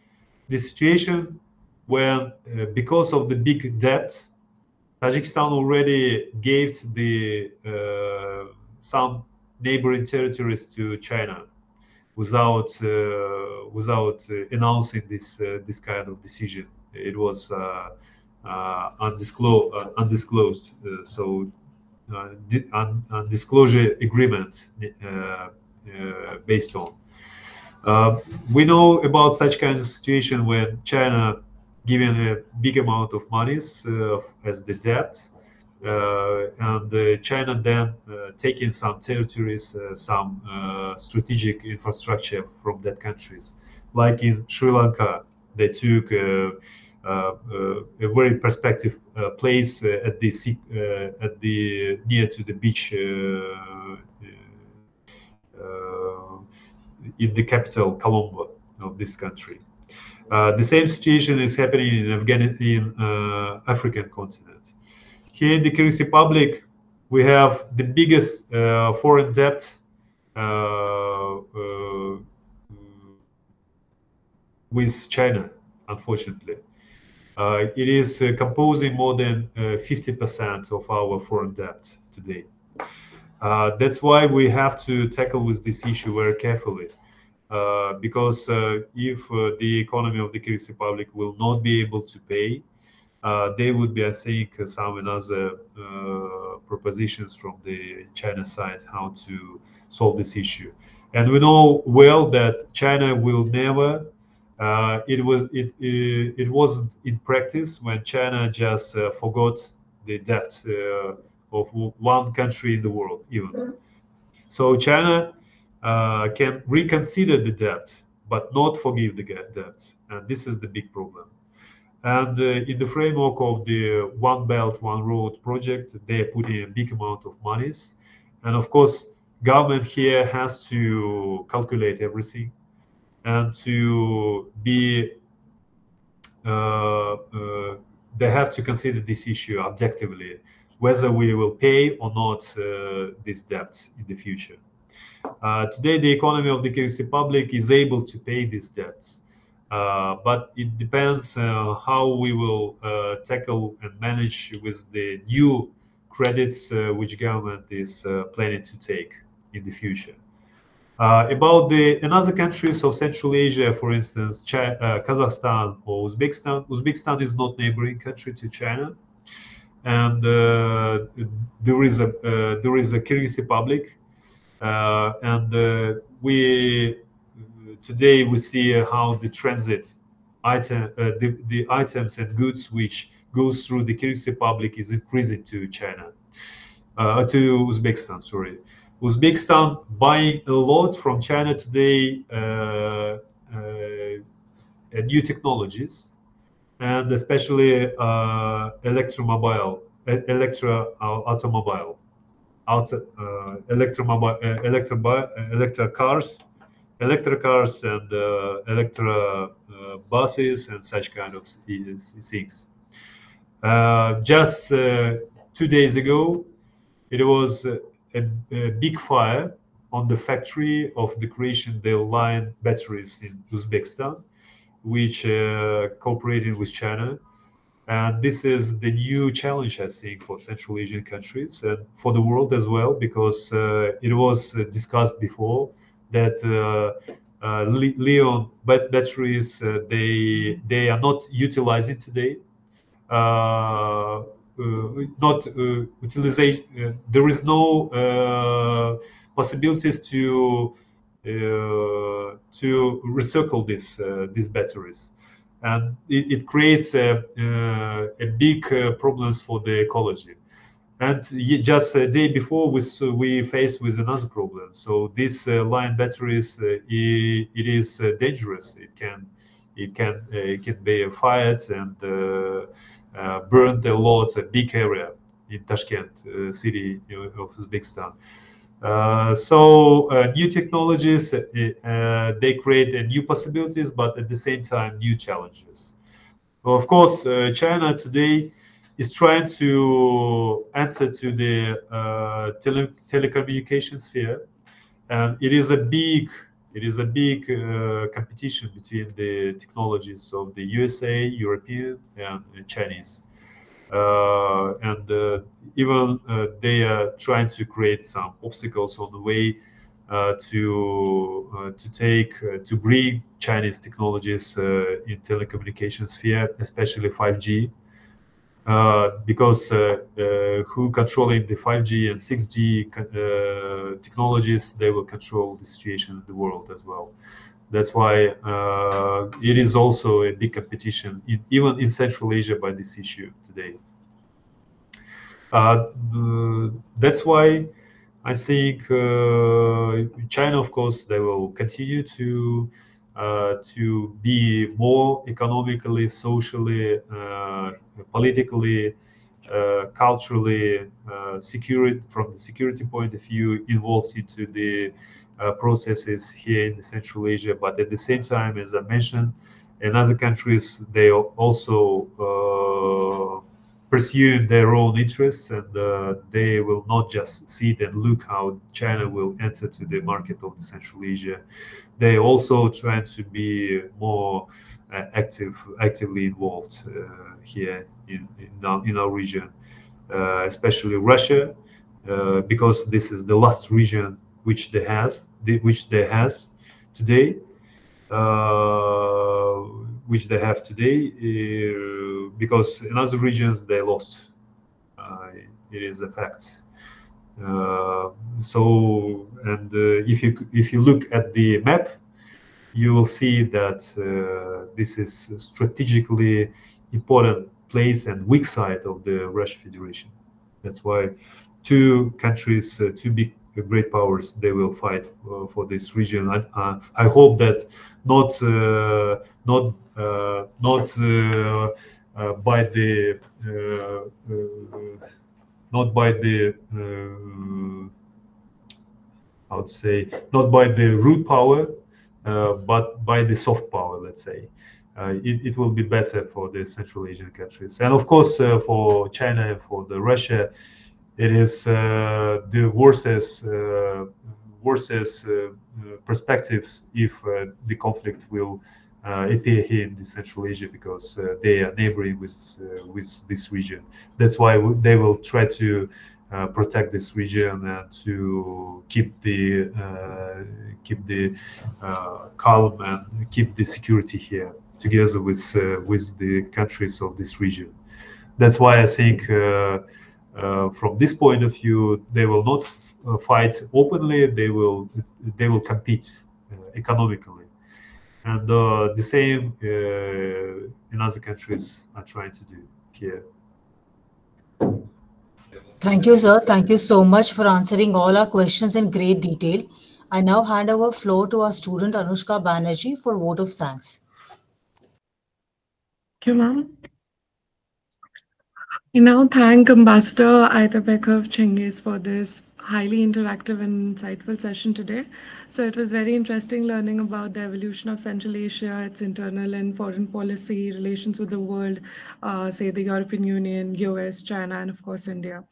the situation when, because of the big debt, Tajikistan already gave some neighboring territories to China without announcing this kind of decision. It was undisclosed. So undisclosure agreement based on. We know about such kind of situation when China given a big amount of monies as the debt, and China then taking some territories, some strategic infrastructure from that countries. Like in Sri Lanka, they took a very perspective place at the near to the beach in the capital Colombo of this country. The same situation is happening in African continent. Here in the Kyrgyz Republic, we have the biggest foreign debt with China, unfortunately. It is composing more than 50% of our foreign debt today. That's why we have to tackle with this issue very carefully. Because if the economy of the Kyrgyz Republic will not be able to pay, they would be, I think, some another propositions from the China side how to solve this issue. And we know well that China will never. It wasn't in practice when China just forgot the debt of one country in the world even. So China can reconsider the debt, but not forgive the debt, and this is the big problem. And in the framework of the One Belt, One Road project, they are putting a big amount of monies. And of course, government here has to calculate everything and to be, they have to consider this issue objectively, whether we will pay or not this debt in the future. Today, the economy of the Kyrgyz Republic is able to pay these debts. But it depends how we will tackle and manage with the new credits which government is planning to take in the future. About the another countries of Central Asia, for instance, Kazakhstan or Uzbekistan. Uzbekistan is not neighboring country to China, and there is a Kyrgyz Republic, and we today we see how the transit item, the items and goods which goes through the Kyrgyz Republic is increasing to China, to Uzbekistan. Sorry, Uzbekistan buying a lot from China today, new technologies, and especially electromobile, automobile, electric cars, and buses and such kind of things. Just 2 days ago, it was a big fire on the factory of the creation the line batteries in Uzbekistan, which cooperating with China. And this is the new challenge, I think, for Central Asian countries and for the world as well, because it was discussed before that Leon batteries they are not utilizing today. Not utilization. There is no possibilities to recircle these batteries, and it creates a big problems for the ecology. And just a day before, we faced with another problem. So this line batteries, it is dangerous. It can be fired and burned a lot, a big area in Tashkent city of Uzbekistan. So new technologies, they create new possibilities, but at the same time, new challenges. Well, of course, China today is trying to enter to the telecommunication sphere, and it is a big competition between the technologies of the USA, European, and Chinese. And even they are trying to create some obstacles on the way to bring Chinese technologies in telecommunication sphere, especially 5G, because who controlling the 5G and 6G technologies, they will control the situation in the world as well. That's why it is also a big competition, even in Central Asia, by this issue today. That's why I think China, of course, they will continue to be more economically, socially, politically, culturally, from the security point of view, involved into the processes here in the Central Asia. But at the same time, as I mentioned, in other countries, they also pursue their own interests, and they will not just sit and look how China will enter to the market of the Central Asia. They also try to be more actively involved here in our region, especially Russia, because this is the last region which they has today, which they have today, because in other regions they lost. It is a fact. So, and if you look at the map, you will see that this is a strategically important place and weak side of the Russian Federation. That's why two countries, two big great powers, they will fight for this region. I hope that not by the not by the I would say not by the root power, but by the soft power, let's say. It will be better for the Central Asian countries, and of course for China and for the Russia, it is the worst perspectives if the conflict will appear here in the Central Asia, because they are neighboring with this region. That's why they will try to protect this region and to keep the calm and keep the security here together with the countries of this region. That's why I think from this point of view, they will not fight openly. They will compete economically, and the same in other countries are trying to do here. Thank you, sir. Thank you so much for answering all our questions in great detail. I now hand over floor to our student Anushka Banerjee for vote of thanks. Thank you, ma'am. We now thank Ambassador Aitabekov Cengiz for this highly interactive and insightful session today. So it was very interesting learning about the evolution of Central Asia, its internal and foreign policy, relations with the world, say the European Union, US, China, and of course India.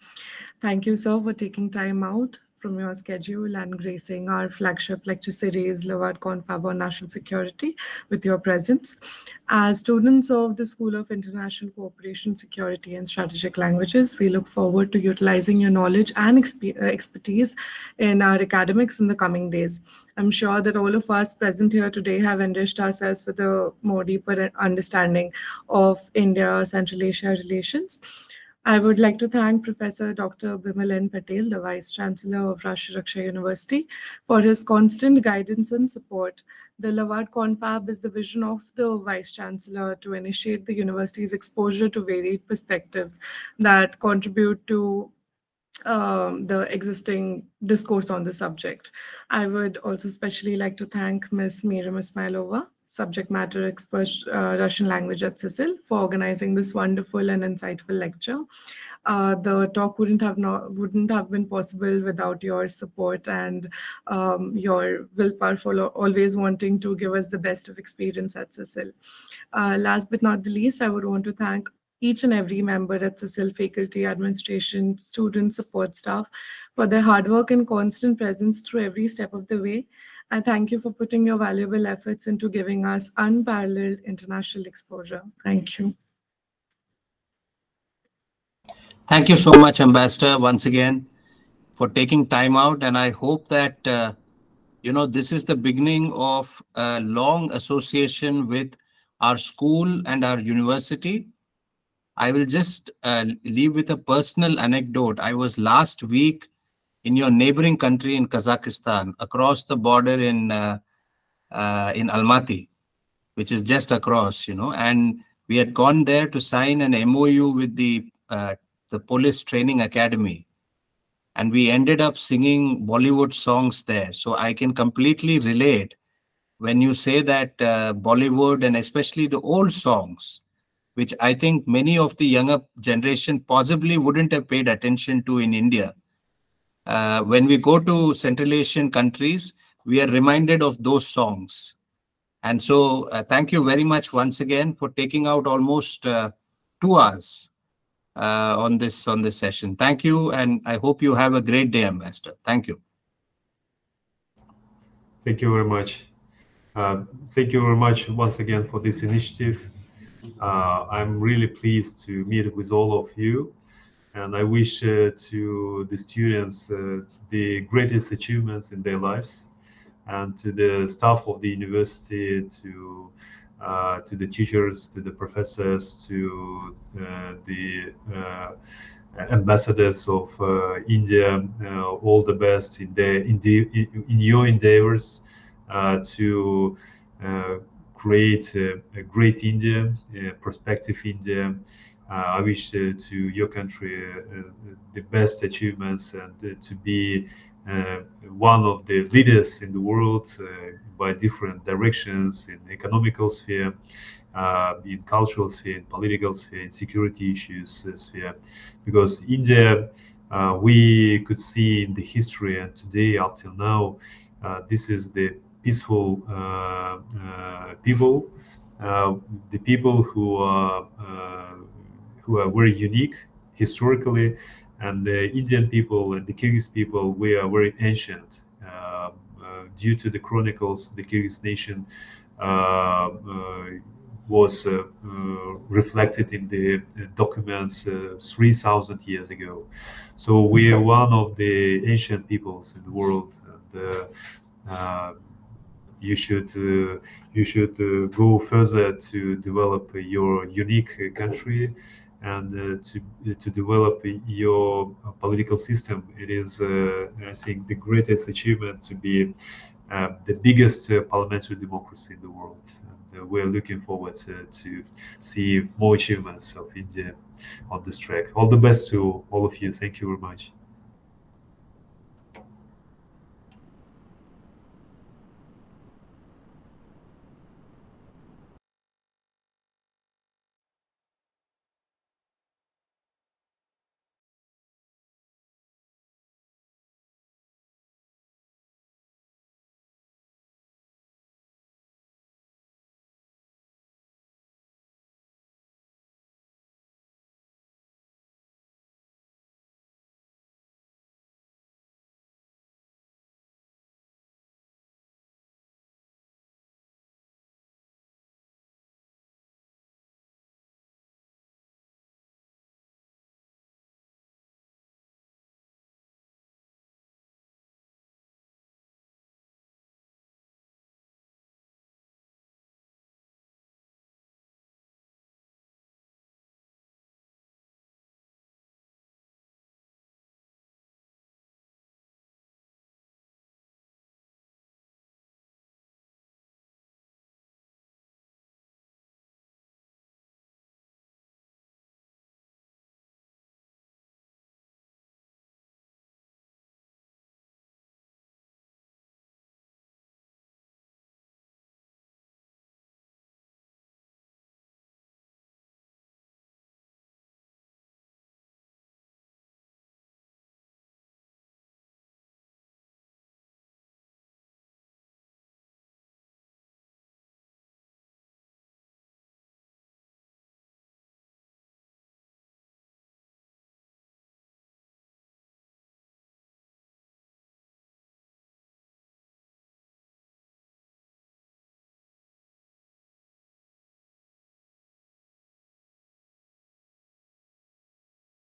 Thank you, sir, for taking time out from your schedule and gracing our flagship lecture series, Lavad Confab on National Security, with your presence. As students of the School of International Cooperation, Security and Strategic Languages, we look forward to utilizing your knowledge and expertise in our academics in the coming days. I'm sure that all of us present here today have enriched ourselves with a more deeper understanding of India-Central Asia relations. I would like to thank Professor Dr. Bimal N. Patel, the Vice Chancellor of Rashtra Raksha University, for his constant guidance and support. The Lavad Confab is the vision of the Vice Chancellor to initiate the university's exposure to varied perspectives that contribute to the existing discourse on the subject. I would also especially like to thank Ms. Miriam Ismailova, subject matter expert Russian language at CISL, for organizing this wonderful and insightful lecture. The talk wouldn't have been possible without your support and your willpower for always wanting to give us the best of experience at CISL. Last but not the least, I would want to thank each and every member at CISL, faculty, administration, student support staff, for their hard work and constant presence through every step of the way. And thank you for putting your valuable efforts into giving us unparalleled international exposure. Thank you. Thank you so much, Ambassador, once again, for taking time out. And I hope that, this is the beginning of a long association with our school and our university. I will just leave with a personal anecdote. I was last week in your neighboring country in Kazakhstan, across the border in Almaty, which is just across, and we had gone there to sign an MOU with the Police Training Academy. And we ended up singing Bollywood songs there. So I can completely relate when you say that Bollywood, and especially the old songs, which I think many of the younger generation possibly wouldn't have paid attention to in India. When we go to Central Asian countries, we are reminded of those songs. And so thank you very much once again for taking out almost 2 hours on this session. Thank you, and I hope you have a great day, Ambassador. Thank you. Thank you very much. Thank you very much once again for this initiative. I'm really pleased to meet with all of you, and I wish to the students the greatest achievements in their lives, and to the staff of the university, to the teachers, to the professors, to the ambassadors of India, all the best in your endeavors to create a great India, a prospective India. I wish to your country the best achievements, and to be one of the leaders in the world by different directions in economical sphere, in cultural sphere, in political sphere, in security issues sphere, because India, we could see in the history and today up till now, this is the peaceful people, the people who are very unique historically, and the Indian people and the Kyrgyz people, we are very ancient. Due to the chronicles, the Kyrgyz nation was reflected in the documents 3,000 years ago. So we are one of the ancient peoples in the world, and you should go further to develop your unique country, and to develop your political system. It is, I think, the greatest achievement to be the biggest parliamentary democracy in the world. And we're looking forward to see more achievements of India on this track. All the best to all of you. Thank you very much.